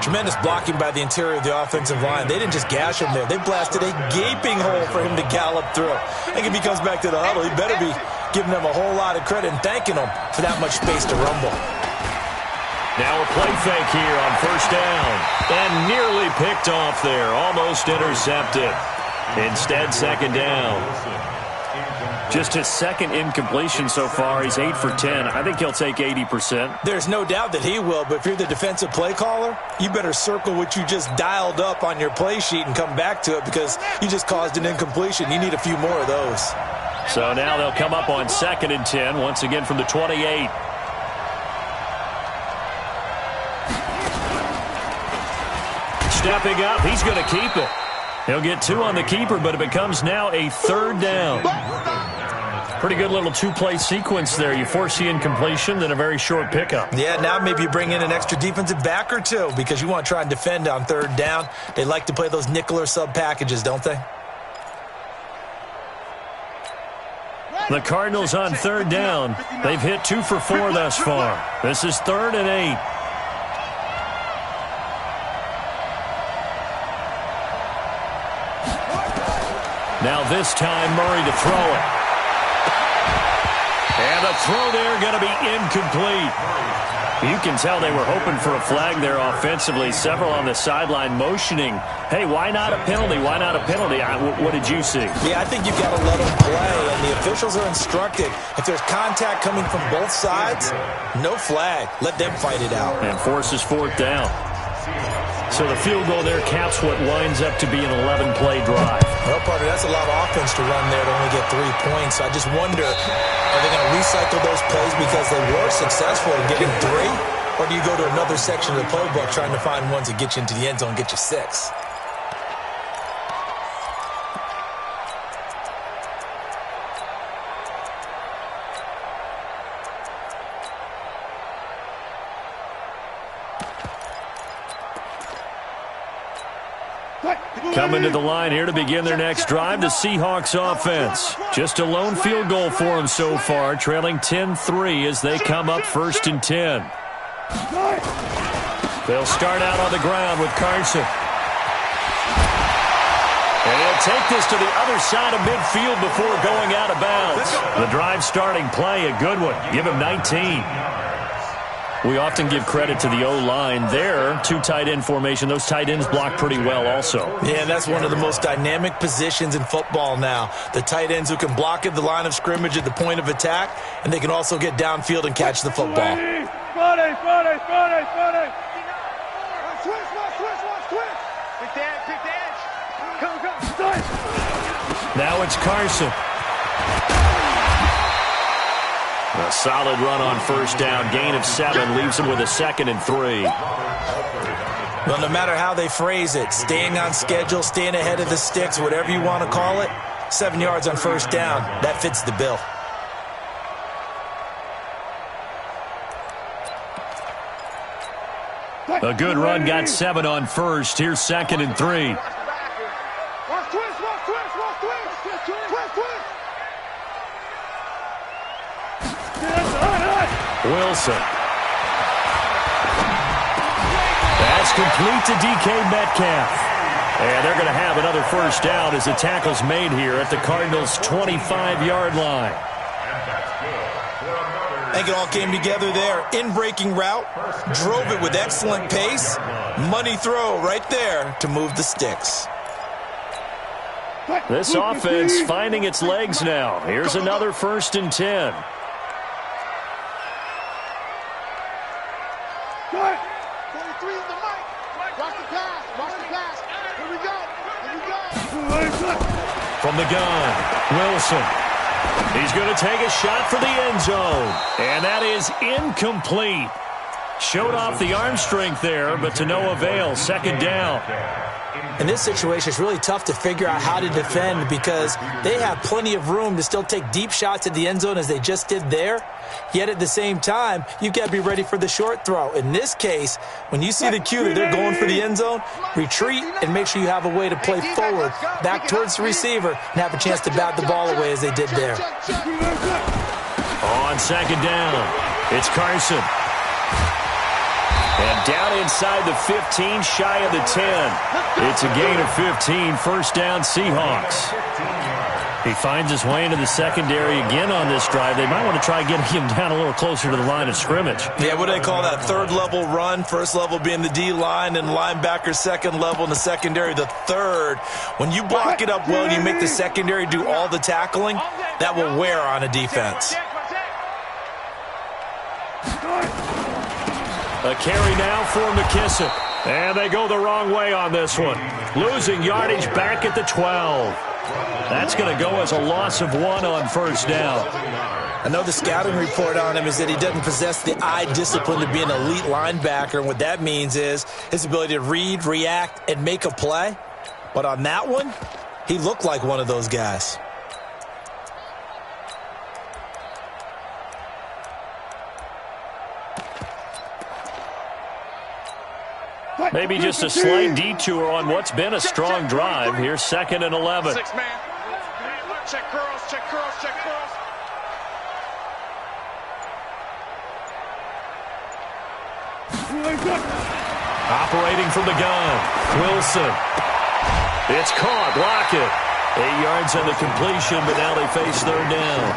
Tremendous blocking by the interior of the offensive line. They didn't just gash him there. They blasted a gaping hole for him to gallop through. I think if he comes back to the huddle, he better be giving them a whole lot of credit and thanking them for that much space to rumble. Now a play fake here on first down. And nearly picked off there. Almost intercepted. Instead, second down. Just his second incompletion so far. He's 8 for 10. I think he'll take 80%. There's no doubt that he will, but if you're the defensive play caller, you better circle what you just dialed up on your play sheet and come back to it because you just caused an incompletion. You need a few more of those. So now they'll come up on second and 10, once again from the 28. Stepping up, he's going to keep it. He'll get 2 on the keeper, but it becomes now a third down. Pretty good little two-play sequence there. You force the incompletion, then a very short pickup. Yeah, now maybe you bring in an extra defensive back or two because you want to try and defend on third down. They like to play those nickel or sub packages, don't they? The Cardinals on third down. They've hit 2 for 4 thus far. This is 3rd and 8. Now this time, Murray to throw it. And the throw there going to be incomplete. You can tell they were hoping for a flag there offensively. Several on the sideline motioning, hey, why not a penalty? Why not a penalty? What did you see? Yeah, I think you've got to let them play, and the officials are instructed. If there's contact coming from both sides, no flag. Let them fight it out. And forces fourth down. So the field goal there caps what winds up to be an 11-play drive. Well, partner, that's a lot of offense to run there to only get 3 points. So I just wonder, are they going to recycle those plays because they were successful in getting 3? Or do you go to another section of the playbook trying to find ones that get you into the end zone and get you 6? Coming to the line here to begin their next drive, the Seahawks offense. Just a lone field goal for them so far, trailing 10-3 as they come up 1st and 10. They'll start out on the ground with Carson. And he'll take this to the other side of midfield before going out of bounds. The drive starting play, a good one. Give him 19. We often give credit to the O-line there. 2 tight end formation. Those tight ends block pretty well also. Yeah, that's one of the most dynamic positions in football now. The tight ends who can block at the line of scrimmage at the point of attack, and they can also get downfield and catch the football. Friday. Switch. Pick the edge. Come. Now it's Carson. A solid run on 1st down. Gain of 7 leaves him with a 2nd and 3. Well, no matter how they phrase it, staying on schedule, staying ahead of the sticks, whatever you want to call it, 7 yards on 1st down, that fits the bill. A good run, got 7 on 1st. Here's 2nd and 3. Watch twist. Wilson. That's complete to DK Metcalf. And they're going to have another 1st down as the tackle's made here at the Cardinals' 25-yard line. I think it all came together there. In-breaking route, drove it with excellent pace. Money throw right there to move the sticks. This offense finding its legs now. Here's another 1st and 10. From the gun, Wilson. He's going to take a shot for the end zone. And that is incomplete. Showed off the arm strength there, but to no avail. 2nd down. In this situation, it's really tough to figure out how to defend because they have plenty of room to still take deep shots at the end zone as they just did there. Yet at the same time, you've got to be ready for the short throw. In this case, when you see the cue that they're going for the end zone, retreat and make sure you have a way to play forward, back towards the receiver, and have a chance to bat the ball away as they did there. On 2nd down, it's Carson. And down inside the 15, shy of the 10. It's a gain of 15, 1st down Seahawks. He finds his way into the secondary again on this drive. They might want to try getting him down a little closer to the line of scrimmage. Yeah, what do they call that? 3rd level run. 1st level being the D-line and linebacker. 2nd level in the secondary, the 3rd. When you block it up well and you make the secondary do all the tackling, that will wear on a defense. A carry now for McKissick. And they go the wrong way on this one. Losing yardage back at the 12. That's going to go as a loss of 1 on 1st down. I know the scouting report on him is that he doesn't possess the eye discipline to be an elite linebacker. And what that means is his ability to read, react, and make a play. But on that one, he looked like one of those guys. Maybe just a slight detour on what's been a strong drive. Here's 2nd and 11. 6 man. Check curls. Operating from the gun, Wilson. It's caught, block it. 8 yards on the completion, but now they face 3rd down.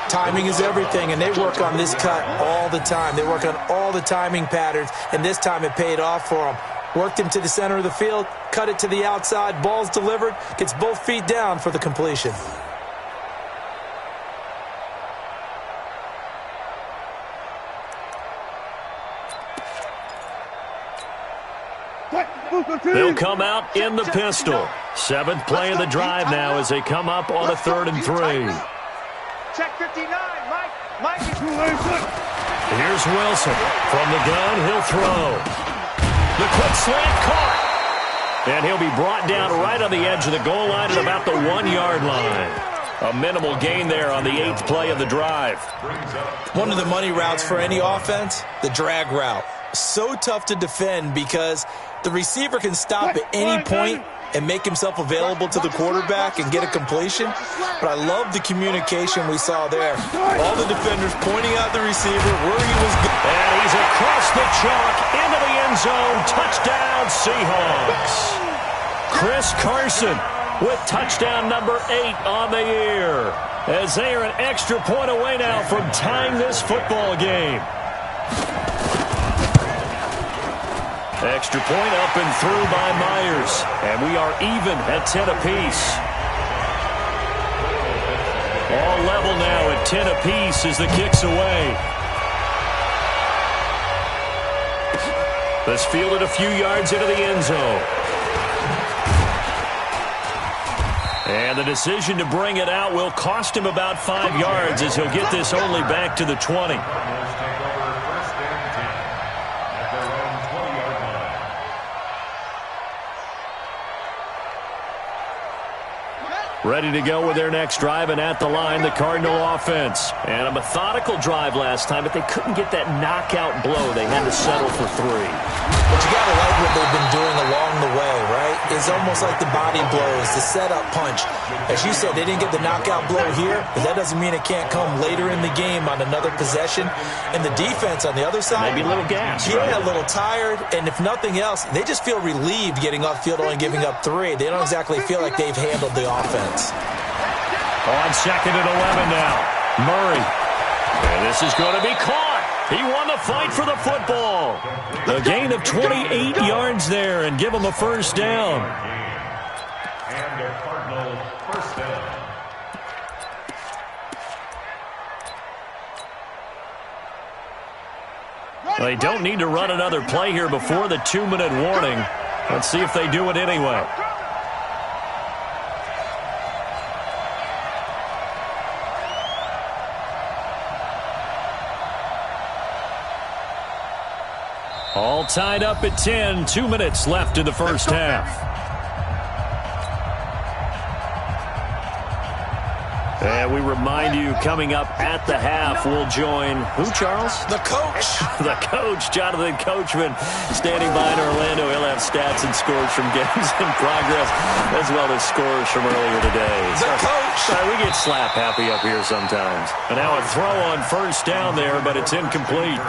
Timing is everything, and they work on this cut all the time. They work on all the timing patterns, and this time it paid off for them. Worked him to the center of the field, cut it to the outside, ball's delivered, gets both feet down for the completion. They'll come out in the pistol. 7th play of the drive now as they come up on a 3rd and 3. Check 59, Mike is Here's Wilson. From the gun, he'll throw. The quick slant caught. And he'll be brought down right on the edge of the goal line at about the 1-yard line. A minimal gain there on the 8th play of the drive. One of the money routes for any offense, the drag route. So tough to defend because the receiver can stop at any point and make himself available to the quarterback and get a completion. But I love the communication we saw there. All the defenders pointing out the receiver where he was going. And he's across the chalk into the end zone. Touchdown, Seahawks. Chris Carson with touchdown number 8 on the year. As they are an extra point away now from tying this football game. Extra point up and through by Myers. And we are even at 10 apiece. All level now at 10 apiece as the kick's away. This fielded a few yards into the end zone. And the decision to bring it out will cost him about 5 yards as he'll get this only back to the 20. Ready to go with their next drive, and at the line, the Cardinal offense. And a methodical drive last time, but they couldn't get that knockout blow. They had to settle for 3. But you got to like what they've been doing along the way, right? It's almost like the body blows, the setup punch. As you said, they didn't get the knockout blow here, but that doesn't mean it can't come later in the game on another possession. And the defense on the other side, maybe a little gas, yeah, right? A little tired. And if nothing else, they just feel relieved getting off field only giving up 3. They don't exactly feel like they've handled the offense. On 2nd and 11 now. Murray. And this is going to be caught. He won the fight for the football. The gain of 28 yards there and give him a first down. And a Cardinal first down. They don't need to run another play here before the 2-minute warning. Let's see if they do it anyway. All tied up at 10. 2 minutes left in the first half. And we remind you, coming up at the half, we'll join who, Charles? The coach. The coach, Jonathan Coachman, standing by in Orlando. He'll have stats and scores from games in progress, as well as scores from earlier today. The coach. We get slap happy up here sometimes. And now a throw on first down there, but it's incomplete.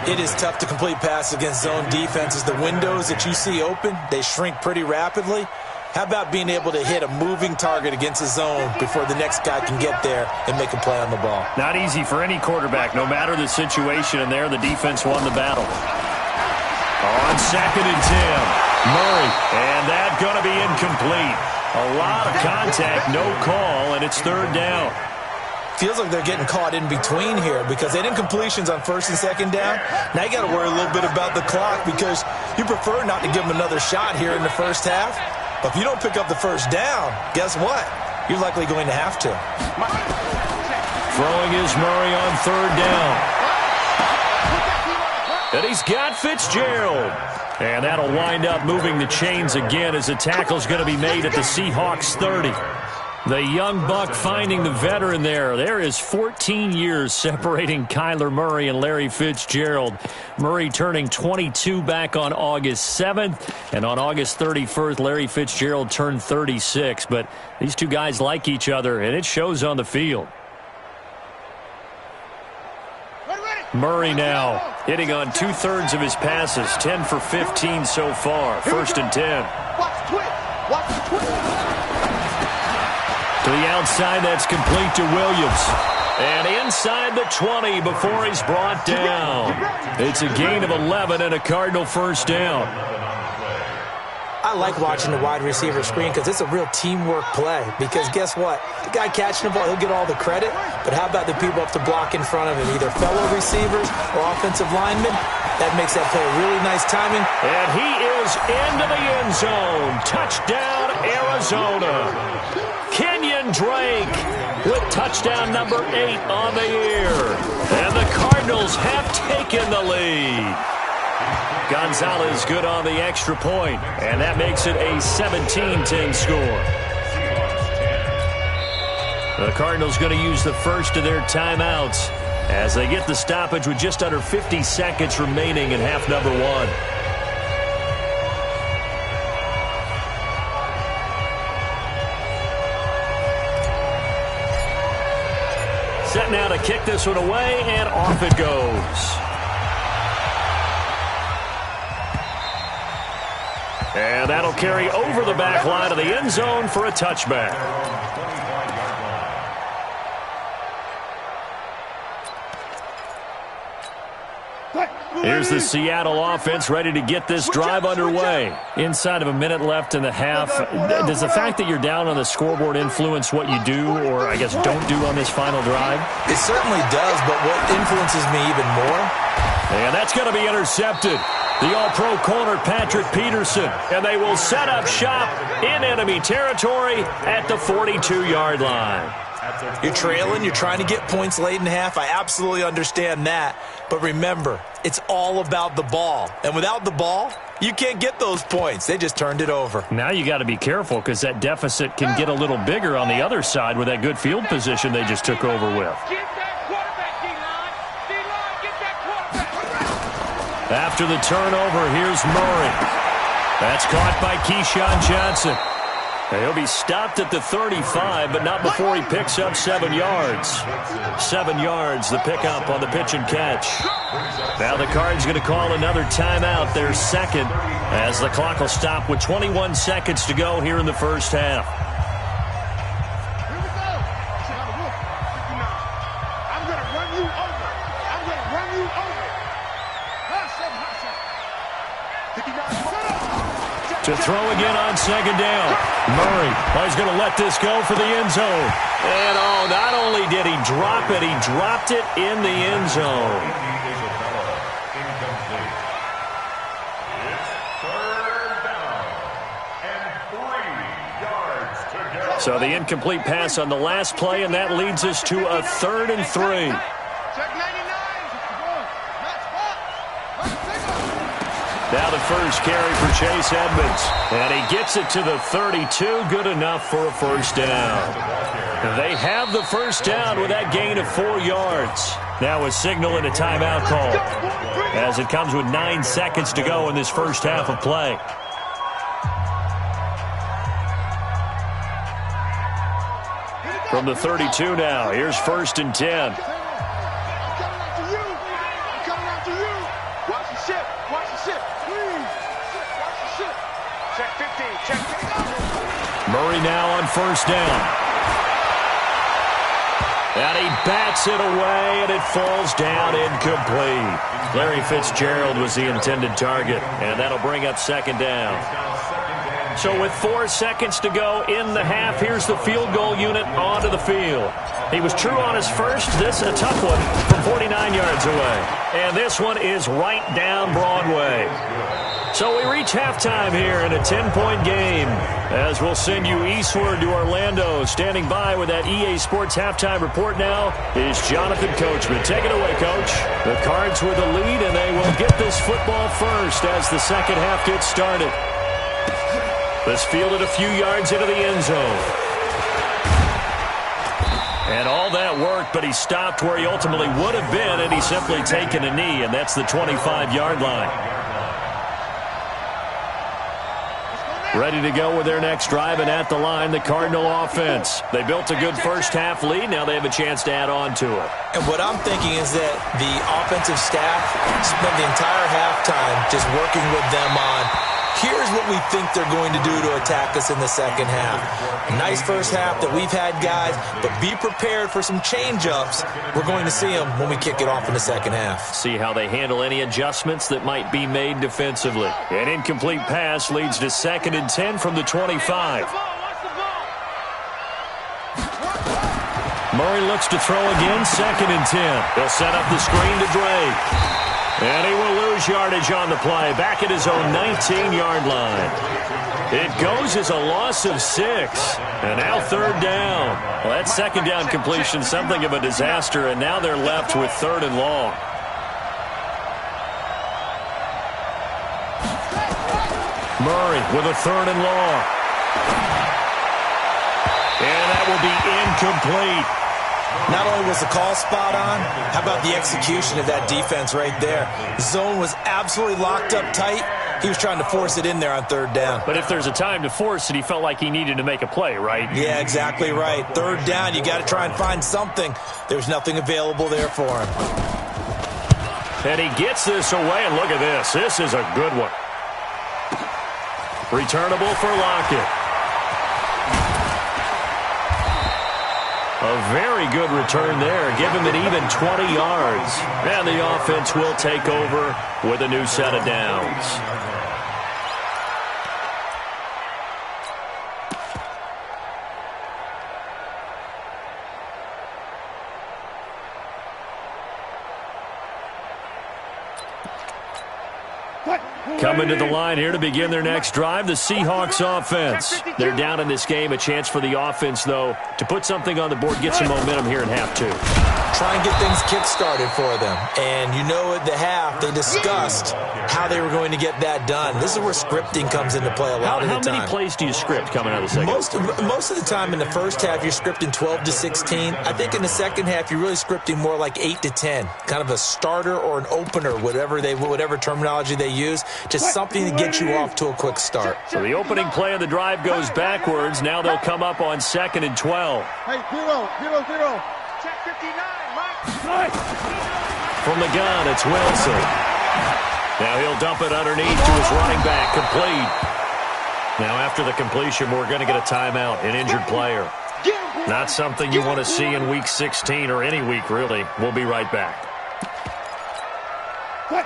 It is tough to complete passes against zone defenses. The windows that you see open, they shrink pretty rapidly. How about being able to hit a moving target against a zone before the next guy can get there and make a play on the ball? Not easy for any quarterback, no matter the situation, and there the defense won the battle. On 2nd and 10, Murray, and that's going to be incomplete. A lot of contact, no call, and it's 3rd down. Feels like they're getting caught in between here because they didn't completions on 1st and 2nd down. Now you got to worry a little bit about the clock because you prefer not to give them another shot here in the first half. But if you don't pick up the first down, guess what? You're likely going to have to. Throwing is Murray on 3rd down. And he's got Fitzgerald. And that'll wind up moving the chains again as the tackle's going to be made at the Seahawks 30. The young buck finding the veteran there. There is 14 years separating Kyler Murray and Larry Fitzgerald. Murray turning 22 back on August 7th. And on August 31st, Larry Fitzgerald turned 36. But these two guys like each other, and it shows on the field. Murray now hitting on 2/3 of his passes. 10 for 15 so far. 1st and 10. Watch the twist. Watch the twist. To the outside, that's complete to Williams. And inside the 20 before he's brought down. It's a gain of 11 and a Cardinal first down. I like watching the wide receiver screen because it's a real teamwork play. Because guess what? The guy catching the ball, he'll get all the credit. But how about the people up to block in front of him, either fellow receivers or offensive linemen? That makes that play really nice timing. And he is into the end zone. Touchdown, Arizona. Kenyon Drake with touchdown number 8 on the year. And the Cardinals have taken the lead. Gonzalez good on the extra point, and that makes it a 17-10 score. The Cardinals going to use the first of their timeouts as they get the stoppage with just under 50 seconds remaining in half number 1. Set now to kick this one away, and off it goes. And that'll carry over the back line of the end zone for a touchback. Here's the Seattle offense ready to get this drive underway. Inside of a minute left in the half. Does the fact that you're down on the scoreboard influence what you do, or I guess don't do on this final drive? It certainly does, but what influences me even more? And that's going to be intercepted. The all-pro corner, Patrick Peterson. And they will set up shop in enemy territory at the 42-yard line. You're trailing. You're trying to get points late in half. I absolutely understand that. But remember, it's all about the ball. And without the ball, you can't get those points. They just turned it over. Now you got to be careful because that deficit can get a little bigger on the other side with that good field position they just took over with. After the turnover, here's Murray. That's caught by Keyshawn Johnson. He'll be stopped at the 35, but not before he picks up 7 yards. 7 yards, the pickup on the pitch and catch. Now the Cards going to call another timeout, their second, as the clock will stop with 21 seconds to go here in the first half. To throw again on second down. Murray, he's going to let this go for the end zone. And, not only did he drop it, he dropped it in the end zone. So the incomplete pass on the last play, and that leads us to a 3rd and 3. Now the first carry for Chase Edmonds. And he gets it to the 32. Good enough for a first down. They have the first down with that gain of 4 yards. Now a signal and a timeout call, as it comes with 9 seconds to go in this first half of play. From the 32 now, here's 1st and 10. Murray now on first down. And he bats it away, and it falls down incomplete. Larry Fitzgerald was the intended target, and that'll bring up second down. So with 4 seconds to go in the half, here's the field goal unit onto the field. He was true on his first. This a tough one from 49 yards away. And this one is right down Broadway. So we reach halftime here in a 10-point game, as we'll send you eastward to Orlando. Standing by with that EA Sports halftime report now is Jonathan Coachman. Take it away, Coach. The Cards with the lead, and they will get this football first as the second half gets started. This fielded a few yards into the end zone. And all that worked, but he stopped where he ultimately would have been, and he's simply taken a knee, and that's the 25-yard line. Ready to go with their next drive, and at the line, the Cardinal offense. They built a good first-half lead. Now they have a chance to add on to it. And what I'm thinking is that the offensive staff spent the entire halftime just working with them on Here's what we think they're going to do to attack us in the second half. Nice first half that we've had, guys, but be prepared for some change-ups. We're going to see them when we kick it off in the second half. See how they handle any adjustments that might be made defensively. An incomplete pass leads to 2nd and 10 from the 25. Murray looks to throw again, 2nd and 10. He'll set up the screen to Drake. And he will lose yardage on the play, back at his own 19-yard line. It goes as a loss of 6. And now 3rd down. Well, that 2nd down completion, something of a disaster, and now they're left with 3rd and long. Murray with a 3rd and long. And that will be incomplete. Not only was the call spot on, how about the execution of that defense right there? The zone was absolutely locked up tight. He was trying to force it in there on 3rd down. But if there's a time to force it, he felt like he needed to make a play, right? Yeah, exactly right. 3rd down, you got to try and find something. There's nothing available there for him. And he gets this away, and look at this. This is a good one. Returnable for Lockett. A very good return there. Give him an even 20 yards. And the offense will take over with a new set of downs. Coming to the line here to begin their next drive, the Seahawks offense. They're down in this game. A chance for the offense, though, to put something on the board, get some momentum here in half 2. Try and get things kick-started for them. And you know at the half, they discussed how they were going to get that done. This is where scripting comes into play a lot of the time. How many plays do you script coming out of the second? Most of the time in the first half, you're scripting 12 to 16. I think in the second half, you're really scripting more like 8 to 10. Kind of a starter or an opener, whatever terminology they use. Just something to get you off to a quick start. So the opening play of the drive goes backwards. Now they'll come up on 2nd and 12. Hey, 0-0-0. Check 59, Mike. From the gun, it's Wilson. Now he'll dump it underneath to his running back, complete. Now after the completion, we're going to get a timeout, an injured player. Not something you want to see in Week 16 or any week, really. We'll be right back.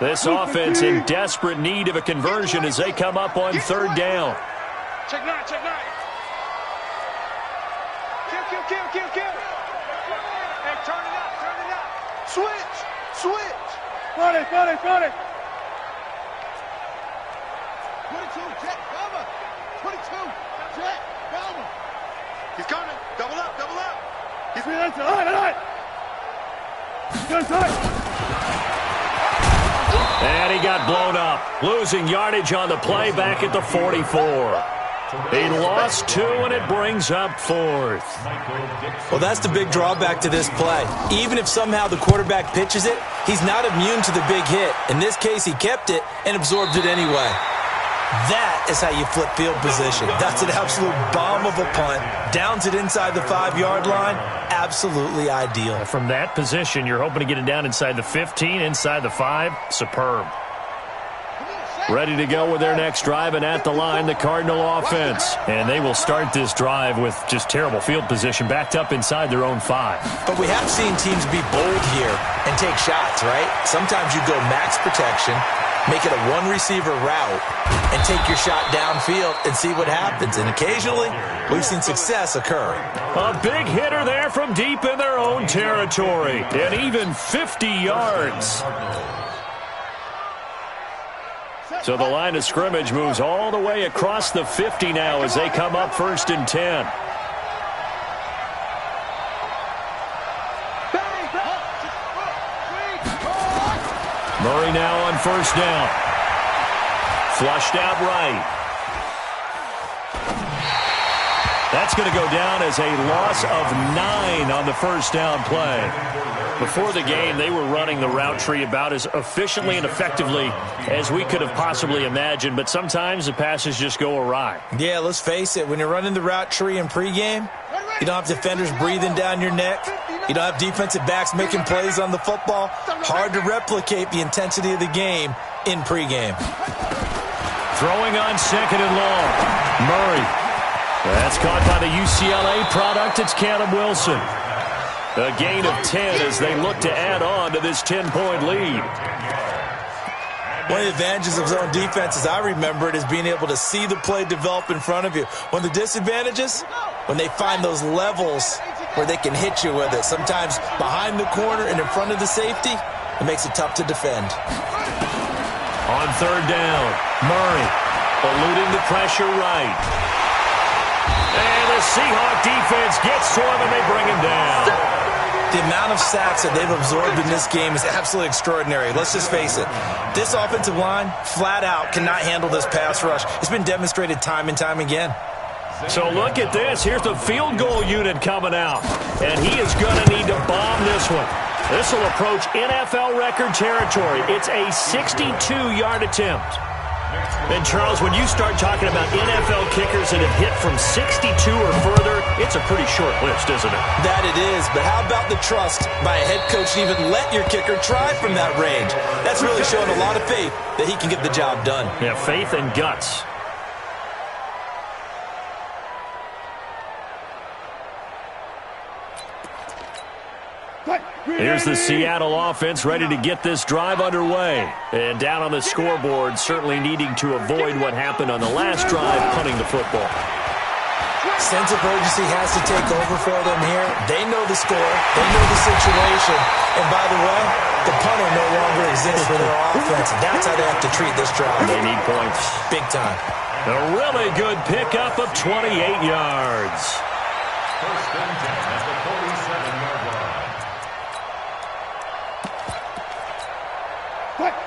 This offense in desperate need of a conversion as they come up on 3rd down. Check 9, check 9. Kill. Hey, turn it up. Switch. Got it. 22, check, cover. 22, check, cover. He's coming. Double up. He's right. Good side. And he got blown up, losing yardage on the play back at the 44. He lost 2, and it brings up 4th. Well, that's the big drawback to this play. Even if somehow the quarterback pitches it, he's not immune to the big hit. In this case, he kept it and absorbed it anyway. That is how you flip field position. That's an absolute bomb of a punt. Downs it inside the 5-yard line. Absolutely ideal. From that position, you're hoping to get it down inside the 15, inside the 5. Superb. Ready to go with their next drive, and at the line, the Cardinal offense. And they will start this drive with just terrible field position, backed up inside their own 5. But we have seen teams be bold here and take shots, right? Sometimes you go max protection, make it a one-receiver route, and take your shot downfield and see what happens. And occasionally, we've seen success occur. A big hitter there from deep in their own territory, and even 50 yards. So the line of scrimmage moves all the way across the 50 now as they come up 1st and 10. Murray now on 1st down. Flushed out right. That's going to go down as a loss of 9 on the 1st down play. Before the game, they were running the route tree about as efficiently and effectively as we could have possibly imagined, but sometimes the passes just go awry. Yeah, let's face it. When you're running the route tree in pregame, you don't have defenders breathing down your neck. You don't have defensive backs making plays on the football. Hard to replicate the intensity of the game in pregame. Throwing on second and long. Murray. That's caught by the UCLA product. It's Caleb Wilson. A gain of 10 as they look to add on to this 10-point lead. One of the advantages of zone defense, as I remember it, is being able to see the play develop in front of you. One of the disadvantages, when they find those levels where they can hit you with it. Sometimes behind the corner and in front of the safety, it makes it tough to defend. On third down, Murray eluding the pressure right. And the Seahawk defense gets to him and they bring him down. The amount of sacks that they've absorbed in this game is absolutely extraordinary. Let's just face it. This offensive line, flat out, cannot handle this pass rush. It's been demonstrated time and time again. So look at this. Here's the field goal unit coming out. And he is going to need to bomb this one. This will approach NFL record territory. It's a 62-yard attempt. And, Charles, when you start talking about NFL kickers that have hit from 62 or further, it's a pretty short list, isn't it? That it is, but how about the trust by a head coach to even let your kicker try from that range? That's really showing a lot of faith that he can get the job done. Yeah, faith and guts. Here's the Seattle offense ready to get this drive underway. And down on the scoreboard, certainly needing to avoid what happened on the last drive, punting the football. Sense of urgency has to take over for them here. They know the score. They know the situation. And by the way, the punter no longer exists for their offense. That's how they have to treat this drive. They need points. Big time. A really good pickup of 28 yards. First and 10 at the 47-yard line.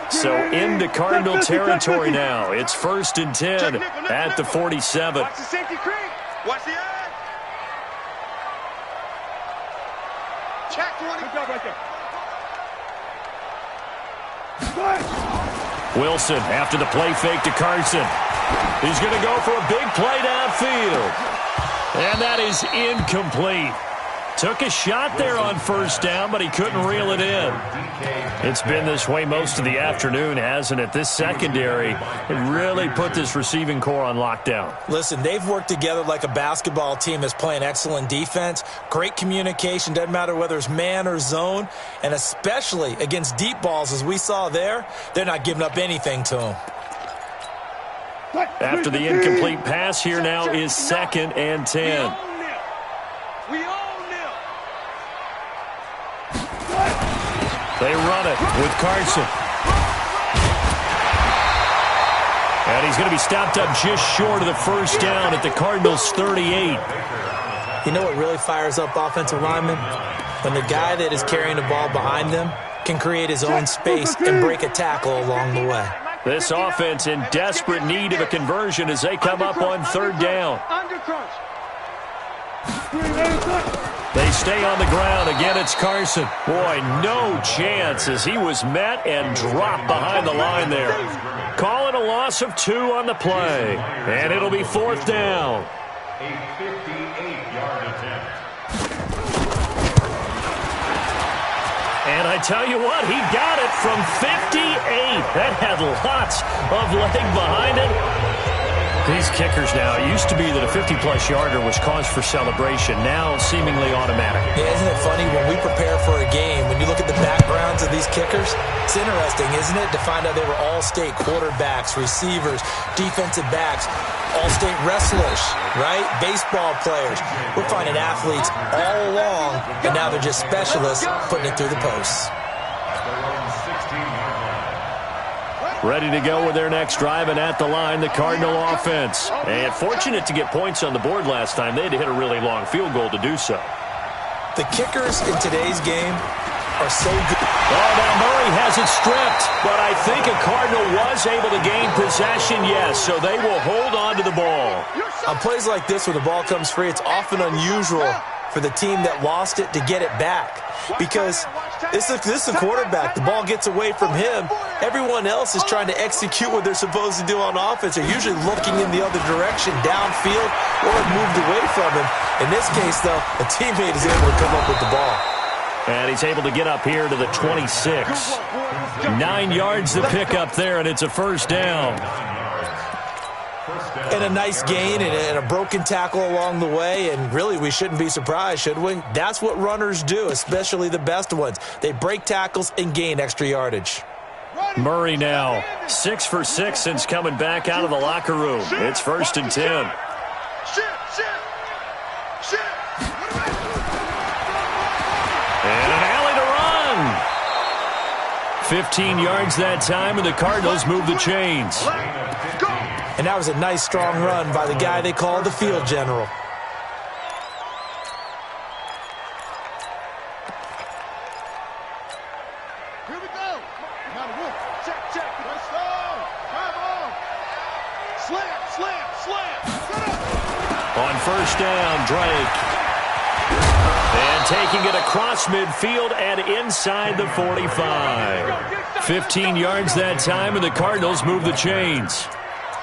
So into Cardinal territory now. It's first and 10 at the 47. Watch the safety creek. Watch the eye. Check 20. Good job right there. Wilson after the play fake to Carson. He's going to go for a big play downfield. And that is incomplete. Took a shot there on first down, but he couldn't reel it in. It's been this way most of the afternoon, hasn't it? This secondary, it really put this receiving core on lockdown. Listen, they've worked together like a basketball team that's playing excellent defense. Great communication, doesn't matter whether it's man or zone. And especially against deep balls, as we saw there, they're not giving up anything to them. After the incomplete pass, here now is second and 10. They run it with Carson. And he's going to be stopped up just short of the first down at the Cardinals' 38. You know what really fires up offensive linemen? When the guy that is carrying the ball behind them can create his own space and break a tackle along the way. This offense in desperate need of a conversion as they come up on third down. They stay on the ground. Again, it's Carson. Boy, no chance as he was met and dropped behind the line there. Call it a loss of 2 on the play. And it'll be fourth down. A 58-yard attempt. And I tell you what, he got it from 58. That had lots of leg behind it. These kickers now, it used to be that a 50-plus yarder was cause for celebration. Now, seemingly automatic. Yeah, isn't it funny? When we prepare for a game, when you look at the backgrounds of these kickers, it's interesting, isn't it, to find out they were all-state quarterbacks, receivers, defensive backs, all-state wrestlers, right? Baseball players. We're finding athletes all along, and now they're just specialists putting it through the posts. Ready to go with their next drive, and at the line, the Cardinal offense. And fortunate to get points on the board last time. They had to hit a really long field goal to do so. The kickers in today's game are so good. Oh, now Murray has it stripped, but I think a Cardinal was able to gain possession, yes, so they will hold on to the ball. On plays like this where the ball comes free, it's often unusual for the team that lost it to get it back. Because this is a quarterback. The ball gets away from him. Everyone else is trying to execute what they're supposed to do on offense. They're usually looking in the other direction, downfield, or moved away from him. In this case, though, a teammate is able to come up with the ball. And he's able to get up here to the 26. 9 yards to pick up there, and it's a first down. And a nice gain and a broken tackle along the way, and really we shouldn't be surprised, should we? That's what runners do, especially the best ones. They break tackles and gain extra yardage. Murray now 6 for 6 since coming back out of the locker room. It's 1st and 10. And an alley to run. 15 yards that time, and the Cardinals move the chains. And that was a nice, strong run by the guy they call the field general. Here we go. Check. Let's go. Come on. Slam. On 1st down, Drake. And taking it across midfield and inside the 45. 15 yards that time, and the Cardinals move the chains.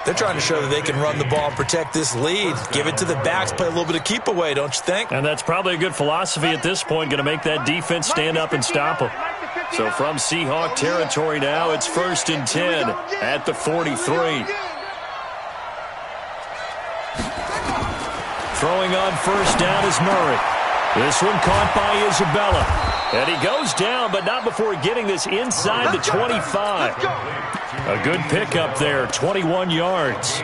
They're trying to show that they can run the ball and protect this lead. Give it to the backs, play a little bit of keep away, don't you think? And that's probably a good philosophy at this point, going to make that defense stand up and stop them. So from Seahawk territory now, it's 1st and 10 at the 43. Throwing on 1st down is Murray. This one caught by Isabella. And he goes down, but not before getting this inside the 25. A good pickup there, 21 yards.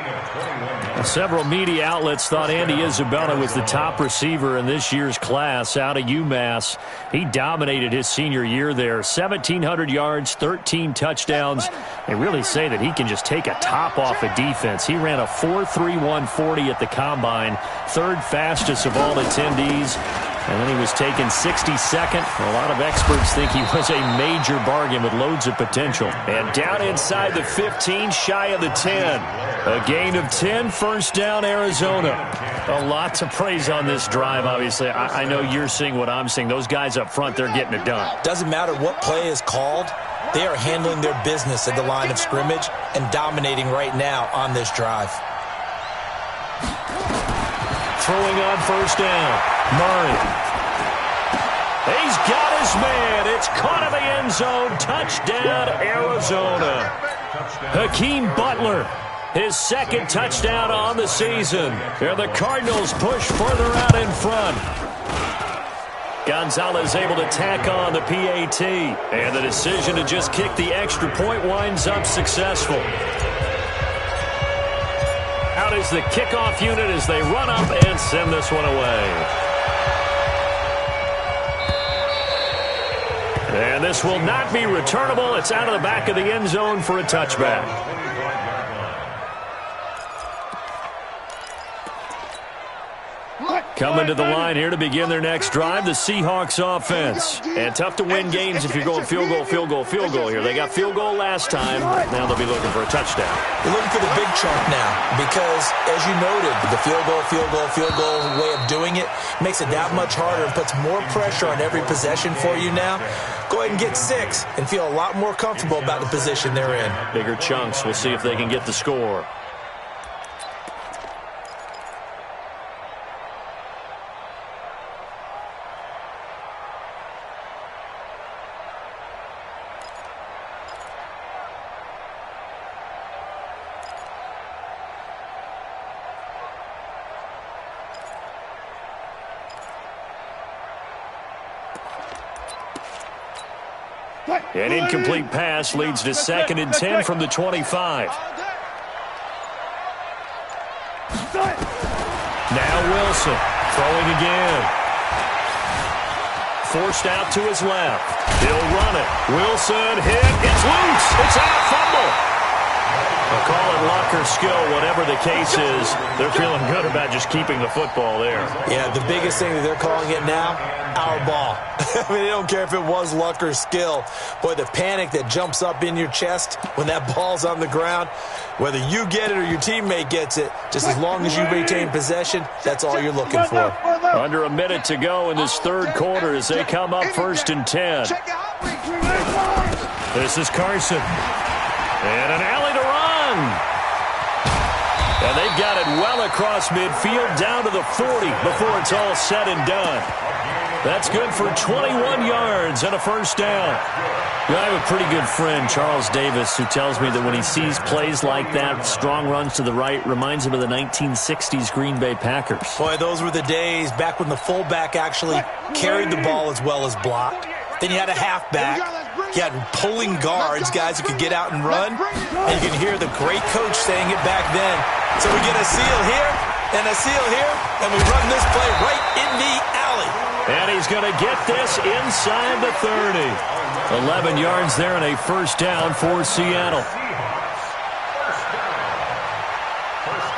Several media outlets thought Andy Isabella was the top receiver in this year's class out of UMass. He dominated his senior year there. 1,700 yards, 13 touchdowns. They really say that he can just take a top off a defense. He ran a 4.31 40 at the Combine, 3rd fastest of all attendees. And then he was taken 62nd. A lot of experts think he was a major bargain with loads of potential. And down inside the 15, shy of the 10. A gain of 10, 1st down, Arizona. A lot to praise on this drive, obviously. I know you're seeing what I'm seeing. Those guys up front, they're getting it done. Doesn't matter what play is called. They are handling their business at the line of scrimmage and dominating right now on this drive. Throwing on 1st down, Murray. He's got his man. It's caught in the end zone. Touchdown, Arizona. Hakeem Butler, his 2nd touchdown on the season. And the Cardinals push further out in front. Gonzalez able to tack on the PAT. And the decision to just kick the extra point winds up successful. Out is the kickoff unit as they run up and send this one away. And this will not be returnable. It's out of the back of the end zone for a touchback. Coming to the line here to begin their next drive, the Seahawks offense. And tough to win games if you're going field goal here. They got field goal last time. Now they'll be looking for a touchdown. They're looking for the big chunk now because, as you noted, the field goal way of doing it makes it that much harder and puts more pressure on every possession for you now. Go ahead and get 6 and feel a lot more comfortable about the position they're in. Bigger chunks. We'll see if they can get the score. An incomplete pass leads to 2nd and 10 from the 25. Now Wilson throwing again. Forced out to his left. He'll run it. Wilson hit. It's loose. It's out. Fumble. I'll call it luck or skill, whatever the case is. They're feeling good about just keeping the football there. Yeah, the biggest thing that they're calling it now, our ball. I mean, they don't care if it was luck or skill. Boy, the panic that jumps up in your chest when that ball's on the ground, whether you get it or your teammate gets it, just as long as you retain possession, that's all you're looking for. Under a minute to go in this 3rd quarter as they come up 1st and 10. This is Carson. And an alley to run. And they've got it well across midfield down to the 40 before it's all said and done. That's good for 21 yards and a first down. I have a pretty good friend, Charles Davis, who tells me that when he sees plays like that, strong runs to the right, reminds him of the 1960s Green Bay Packers. Boy, those were the days back when the fullback actually carried the ball as well as blocked. Then you had a halfback. You had pulling guards, guys who could get out and run. And you can hear the great coach saying it back then. So we get a seal here and a seal here, and we run this play right in the alley. And he's going to get this inside the 30. 11 yards there and a first down for Seattle. First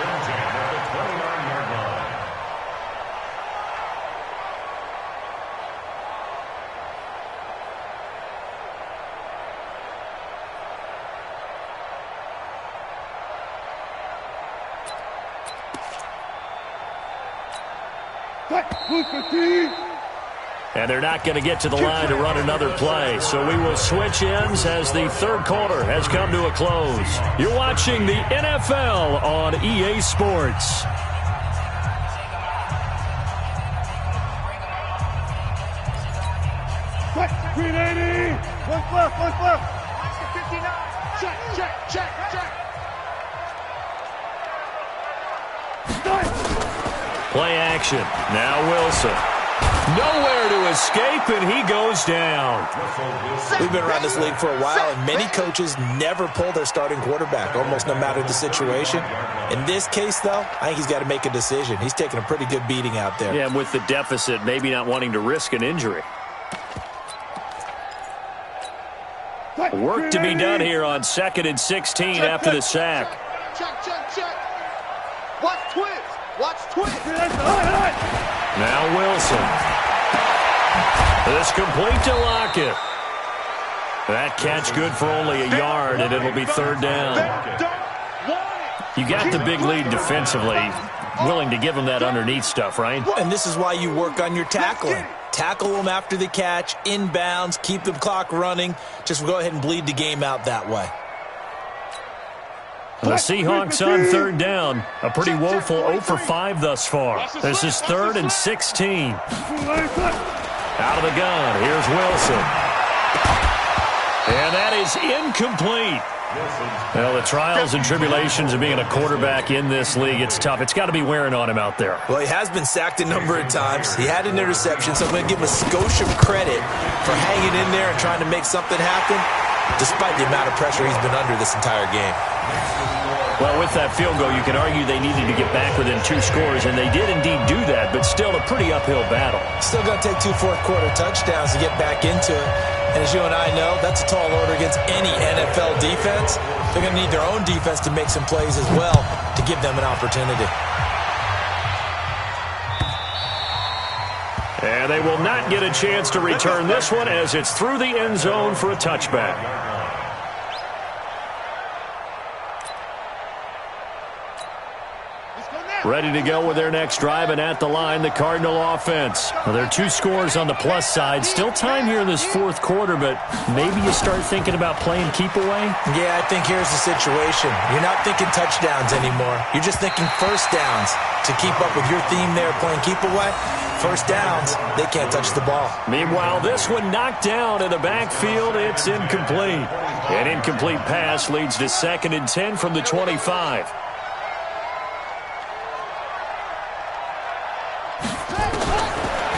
and 10 at the 29-yard line. And they're not going to get to the line to run another play. So we will switch ends as the third quarter has come to a close. You're watching the NFL on EA Sports. Green 80. One left. 59. Check. Play action. Now Wilson. Nowhere to escape, and he goes down. We've been around this league for a while, and many coaches never pull their starting quarterback, almost no matter the situation. In this case, though, I think he's got to make a decision. He's taking a pretty good beating out there. Yeah, and with the deficit, maybe not wanting to risk an injury. Work to be done here on 2nd and 16 after the sack. Check. Watch twist. Now Wilson. This complete to Lockett. That catch good for only a yard, and it'll be third down. You got the big lead defensively. Willing to give them that underneath stuff, right? And this is why you work on your tackling. Tackle them after the catch, inbounds, keep the clock running. Just go ahead and bleed the game out that way. The Seahawks on third down. A pretty woeful 0 for 5 thus far. This is 3rd and 16. Out of the gun. Here's Wilson. And that is incomplete. Well, the trials and tribulations of being a quarterback in this league, it's tough. It's got to be wearing on him out there. Well, he has been sacked a number of times. He had an interception, so I'm going to give him a skosh of credit for hanging in there and trying to make something happen, despite the amount of pressure he's been under this entire game. Well, with that field goal, you can argue they needed to get back within 2 scores, and they did indeed do that, but still a pretty uphill battle. Still going to take 2 fourth-quarter touchdowns to get back into it. And as you and I know, that's a tall order against any NFL defense. They're going to need their own defense to make some plays as well to give them an opportunity. And they will not get a chance to return this one as it's through the end zone for a touchback. Ready to go with their next drive, and at the line, the Cardinal offense. Well, there are 2 scores on the plus side. Still time here in this fourth quarter, but maybe you start thinking about playing keep away? Yeah, I think here's the situation. You're not thinking touchdowns anymore. You're just thinking first downs. To keep up with your theme there, playing keep away, first downs, they can't touch the ball. Meanwhile, this one knocked down in the backfield. It's incomplete. An incomplete pass leads to 2nd and 10 from the 25.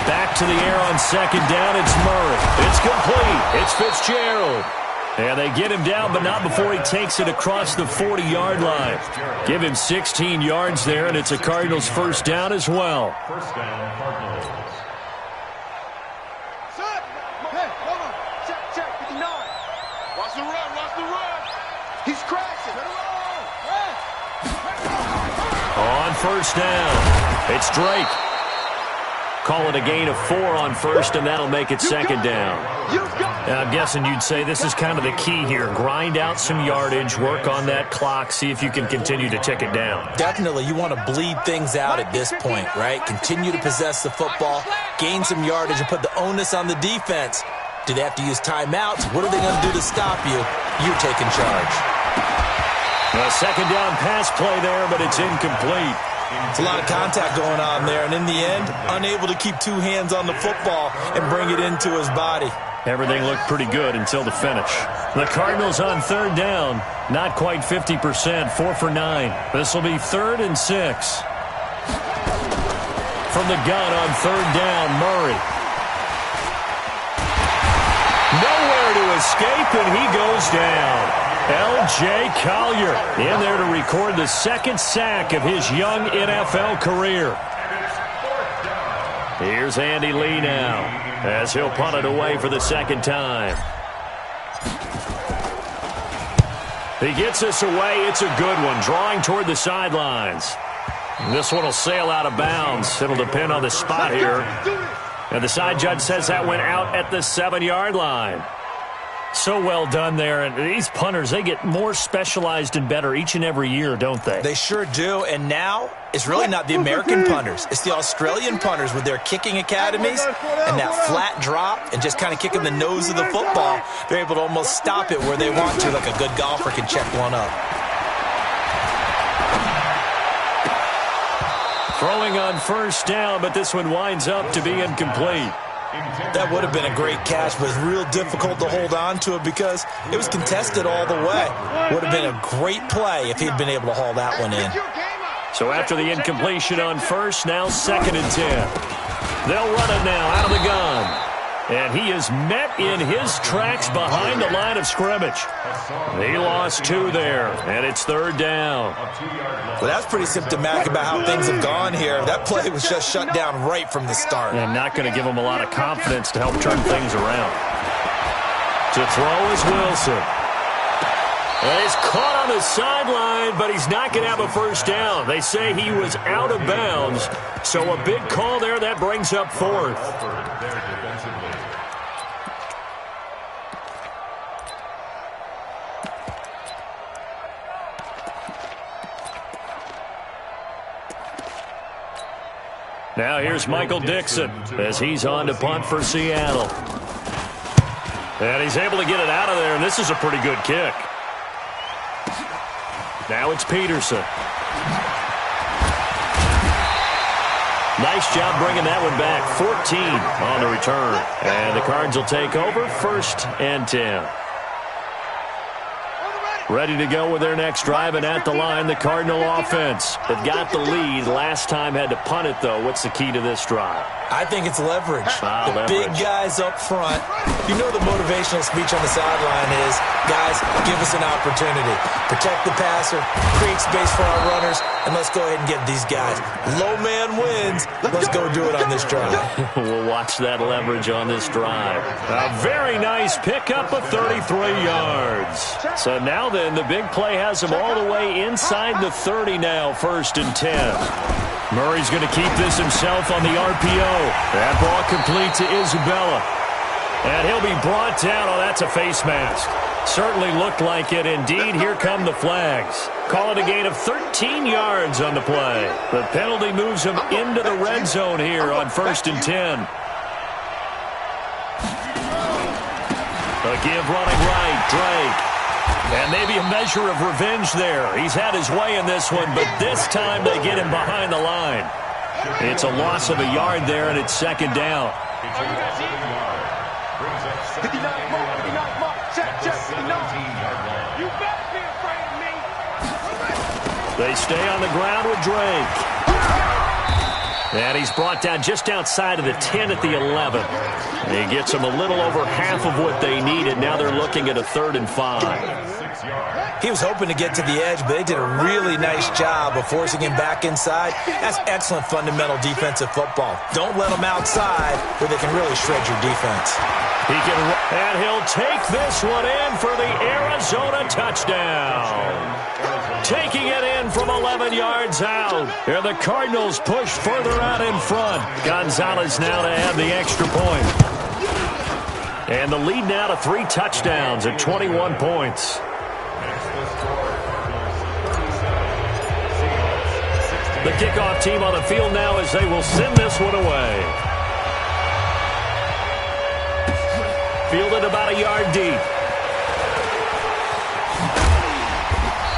Back to the air on 2nd down. It's Murray. It's complete. It's Fitzgerald. And they get him down, but not before he takes it across the 40-yard line. Give him 16 yards there, and it's a Cardinals first down as well. First down, Cardinals. Hey, hold on. Check, 59. Watch the run. He's crashing. On first down, it's Drake. Call it a gain of 4 on first, and that'll make it 2nd down. Now, I'm guessing you'd say this is kind of the key here. Grind out some yardage, work on that clock, see if you can continue to tick it down. Definitely, you want to bleed things out at this point, right? Continue to possess the football, gain some yardage, and put the onus on the defense. Do they have to use timeouts? What are they going to do to stop you? You're taking charge. A 2nd down pass play there, but it's incomplete. It's a lot of contact going on there, and in the end, unable to keep two hands on the football and bring it into his body. Everything looked pretty good until the finish. The Cardinals on third down, not quite 50%, 4 for 9. This will be 3rd and 6. From the gun on third down, Murray. Nowhere to escape, and he goes down. L.J. Collier in there to record the second sack of his young NFL career. Here's Andy Lee now as he'll punt it away for the second time. He gets this away. It's a good one, drawing toward the sidelines. This one will sail out of bounds. It'll depend on the spot here. And the side judge says that went out at the 7-yard line. So well done there. And these punters, they get more specialized and better each and every year, don't they? They sure do. And now it's really not the American punters. It's the Australian punters with their kicking academies and that flat drop and just kind of kicking the nose of the football. They're able to almost stop it where they want to, like a good golfer can check one up. Throwing on first down, but this one winds up to be incomplete. That would have been a great catch, but it's real difficult to hold on to it because it was contested all the way. Would have been a great play if he'd been able to haul that one in. So after the incompletion on first, now 2nd and 10. They'll run it now out of the gun. And he is met in his tracks behind the line of scrimmage. He lost 2 there, and it's 3rd down. Well, that's pretty symptomatic about how things have gone here. That play was just shut down right from the start. And not going to give him a lot of confidence to help turn things around. To throw is Wilson. And he's caught on the sideline, but he's not going to have a first down. They say he was out of bounds. So a big call there. That brings up 4th. Now here's Michael Dixon as he's on to punt for Seattle. And he's able to get it out of there, and this is a pretty good kick. Now it's Peterson. Nice job bringing that one back. 14 on the return. And the Cards will take over 1st and 10. Ready to go with their next drive, and at the line, the Cardinal offense. They've got the lead. Last time had to punt it, though. What's the key to this drive? I think it's leverage. The big guys up front. You know the motivational speech on the sideline is, guys, give us an opportunity. Protect the passer, create space for our runners, and let's go ahead and get these guys. Low man wins. Let's go do it on this drive. We'll watch that leverage on this drive. A very nice pickup of 33 yards. So now then, the big play has him all the way inside the 30 now, 1st and 10. Murray's going to keep this himself on the RPO. That ball complete to Isabella. And he'll be brought down. Oh, that's a face mask. Certainly looked like it. Indeed, here come the flags. Call it a gain of 13 yards on the play. The penalty moves him into the red zone here on 1st and 10. A give running right, Drake. And maybe a measure of revenge there. He's had his way in this one, but this time they get him behind the line. It's a loss of a yard there, and it's 2nd down. They stay on the ground with Drake. And he's brought down just outside of the 10 at the 11. He gets them a little over half of what they needed. Now they're looking at a 3rd and 5. He was hoping to get to the edge, but they did a really nice job of forcing him back inside. That's excellent fundamental defensive football. Don't let them outside where they can really shred your defense. And he'll take this one in for the Arizona touchdown. Taking it in from 11 yards out. And the Cardinals push further out in front. Gonzalez now to add the extra point. And the lead now to 3 touchdowns at 21 points. The kickoff team on the field now as they will send this one away. Fielded about a yard deep.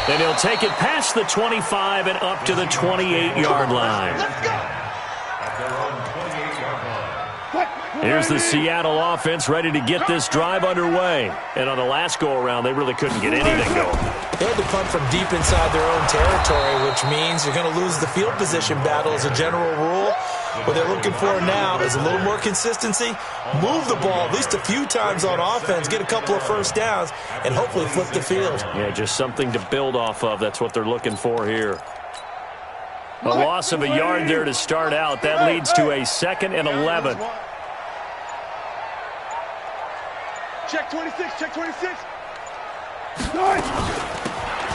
And he'll take it past the 25 and up to the 28-yard line. Here's the Seattle offense ready to get this drive underway. And on the last go-around, they really couldn't get anything going. They had to punt from deep inside their own territory, which means you're going to lose the field position battle as a general rule. What they're looking for now is a little more consistency, move the ball at least a few times on offense, get a couple of first downs, and hopefully flip the field. Yeah, just something to build off of. That's what they're looking for here. A loss of a yard there to start out. That leads to a 2nd and 11. Check 26, check 26.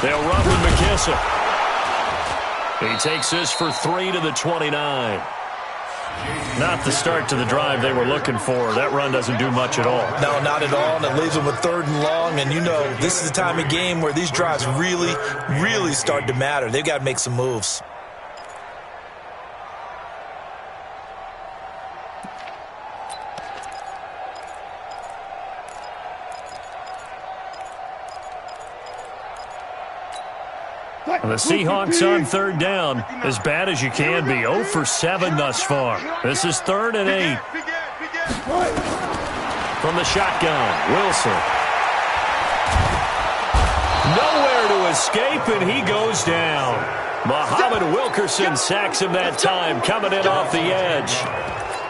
They'll run with McKissick. He takes this for 3 to the 29. Not the start to the drive they were looking for. That run doesn't do much at all. No, not at all, and it leaves them with 3rd and long. And you know, this is the time of game where these drives really, really start to matter. They've got to make some moves. The Seahawks on 3rd down, as bad as you can be. 0 for 7 thus far. This is 3rd and 8. From the shotgun, Wilson. Nowhere to escape, and he goes down. Muhammad Wilkerson sacks him that time, coming in off the edge.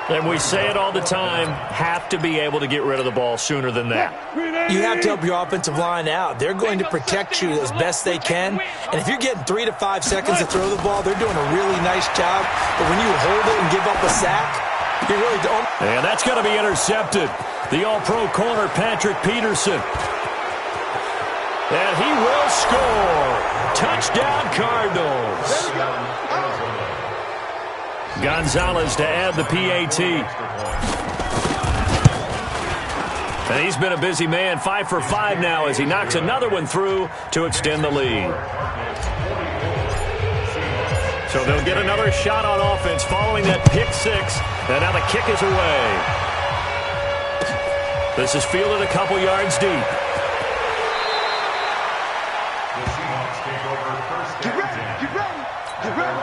And we say it all the time, have to be able to get rid of the ball sooner than that. You have to help your offensive line out. They're going to protect you as best they can. And if you're getting 3 to 5 seconds to throw the ball, they're doing a really nice job. But when you hold it and give up a sack, you really don't. And that's going to be intercepted. The all-pro corner, Patrick Peterson. And he will score. Touchdown, Cardinals. Gonzalez to add the PAT. And he's been a busy man, 5 for 5 now as he knocks another one through to extend the lead. So they'll get another shot on offense following that pick 6. And now the kick is away. This is fielded a couple yards deep. Get ready, get ready, get ready.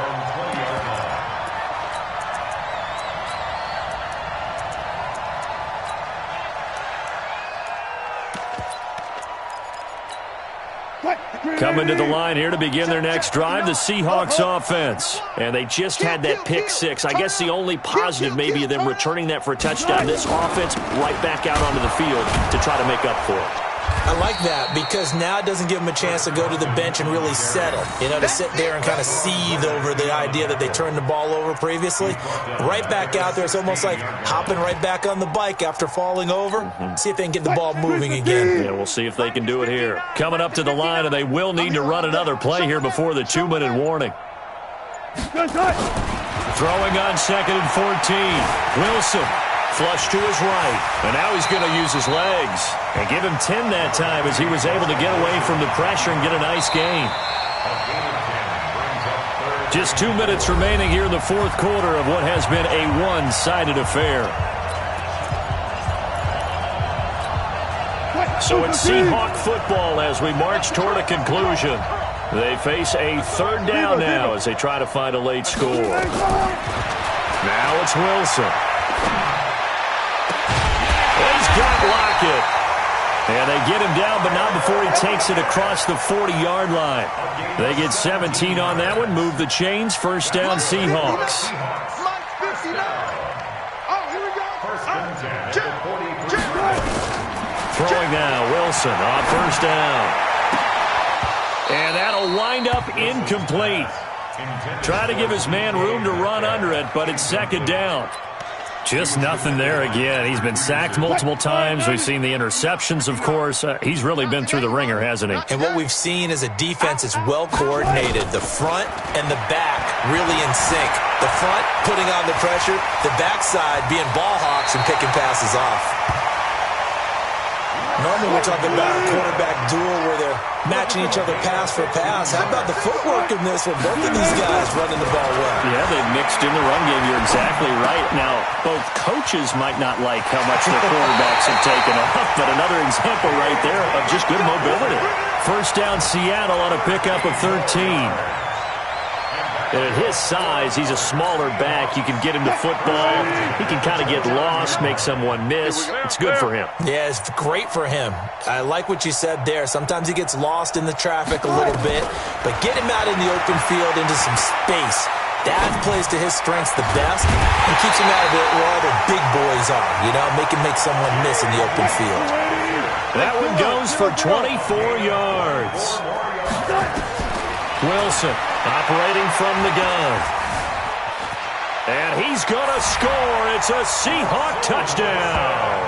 Coming to the line here to begin their next drive, the Seahawks offense. And they just had that pick 6. I guess the only positive maybe of them returning that for a touchdown. This offense right back out onto the field to try to make up for it. I like that because now it doesn't give them a chance to go to the bench and really settle. You know, to sit there and kind of seethe over the idea that they turned the ball over previously. Right back out there, it's almost like hopping right back on the bike after falling over. See if they can get the ball moving again. Yeah, we'll see if they can do it here. Coming up to the line, and they will need to run another play here before the 2-minute warning. Throwing on 2nd and 14. Wilson. Flush to his right, and now he's going to use his legs. And give him 10 that time as he was able to get away from the pressure and get a nice gain. Just 2 minutes remaining here in the 4th quarter of what has been a one-sided affair. So it's Seahawk football as we march toward a conclusion. They face a 3rd down now as they try to find a late score. Now it's Wilson. He's got Lockett. And they get him down, but not before he takes it across the 40-yard line. They get 17 on that one, move the chains, 1st down Seahawks. Throwing now, Wilson on 1st down. And that'll wind up incomplete. Try to give his man room to run under it, but it's 2nd down. Just nothing there again. He's been sacked multiple times. We've seen the interceptions, of course. He's really been through the ringer, hasn't he? And what we've seen is a defense that's well coordinated. The front and the back really in sync. The front putting on the pressure, the backside being ball hawks and picking passes off. Normally we're talking about a quarterback duel where they're matching each other pass for pass. How about the footwork in this with both of these guys running the ball well? Yeah, they've mixed in the run game. You're exactly right. Now, both coaches might not like how much their quarterbacks have taken off, but another example right there of just good mobility. first down Seattle on a pickup of 13. And at his size, he's a smaller back. You can get him to football. He can kind of get lost, make someone miss. It's good for him. Yeah, it's great for him. I like what you said there. Sometimes he gets lost in the traffic a little bit, but get him out in the open field into some space. That plays to his strengths the best and keeps him out of it where all the big boys are, make him make someone miss in the open field. That one goes for 24 yards. Wilson operating from the gun. And he's going to score. It's a Seahawk touchdown.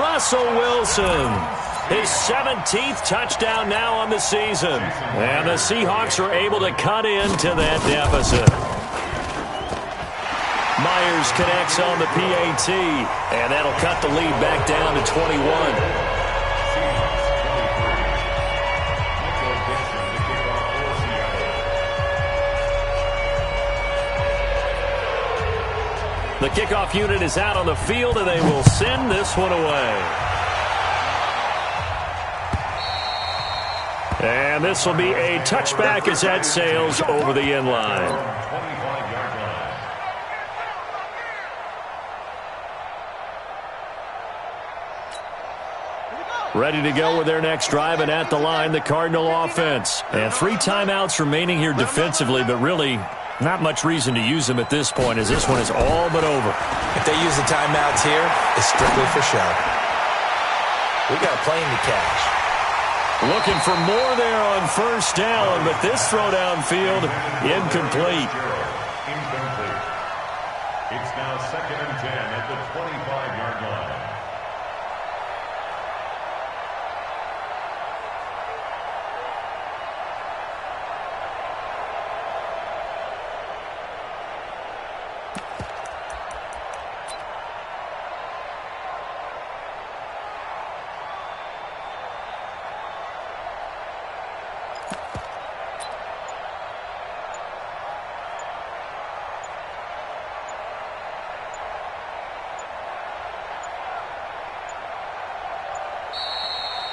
Russell Wilson, his 17th touchdown now on the season. And the Seahawks are able to cut into that deficit. Myers connects on the PAT, and that'll cut the lead back down to 21. The kickoff unit is out on the field, and they will send this one away. And this will be a touchback as that sails over the end line. Ready to go with their next drive, and at the line, the Cardinal offense. And 3 timeouts remaining here defensively, but really not much reason to use them at this point, as this one is all but over. If they use the timeouts here, it's strictly for show. We got a plane to catch. Looking for more there on first down, but this throw downfield incomplete. Incomplete. It's now 2nd and 10 at the 25-yard line.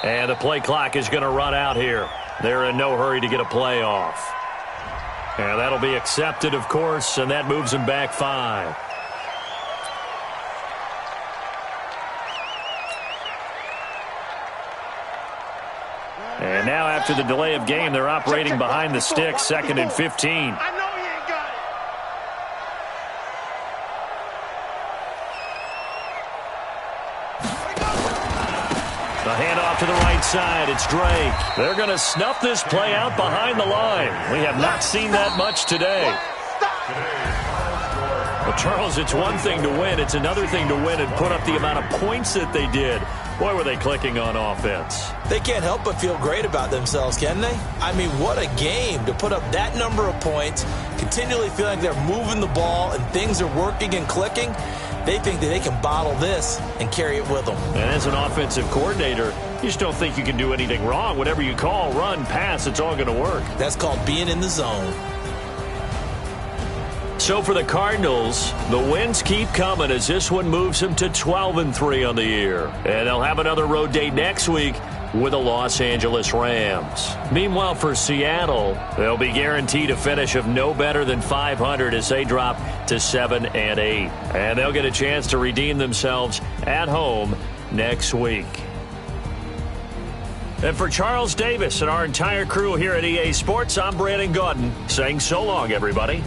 And the play clock is going to run out here. They're in no hurry to get a play off. And that'll be accepted, of course, and that moves them back 5. And now after the delay of game, they're operating behind the sticks, 2nd and 15. The handoff to the right side. It's Drake. They're going to snuff this play out behind the line. We have not seen that much today. Well, Charles, it's one thing to win. It's another thing to win and put up the amount of points that they did. Boy, were they clicking on offense. They can't help but feel great about themselves, can they? I mean, what a game to put up that number of points, continually feeling like they're moving the ball and things are working and clicking. They think that they can bottle this and carry it with them. And as an offensive coordinator, you just don't think you can do anything wrong. Whatever you call, run, pass, it's all going to work. That's called being in the zone. So for the Cardinals, the wins keep coming as this one moves them to 12-3 on the year. And they'll have another road date next week with the Los Angeles Rams. Meanwhile, for Seattle, they'll be guaranteed a finish of no better than 500 as they drop to 7-8. And they'll get a chance to redeem themselves at home next week. And for Charles Davis and our entire crew here at EA Sports, I'm Brandon Gaudin saying so long, everybody.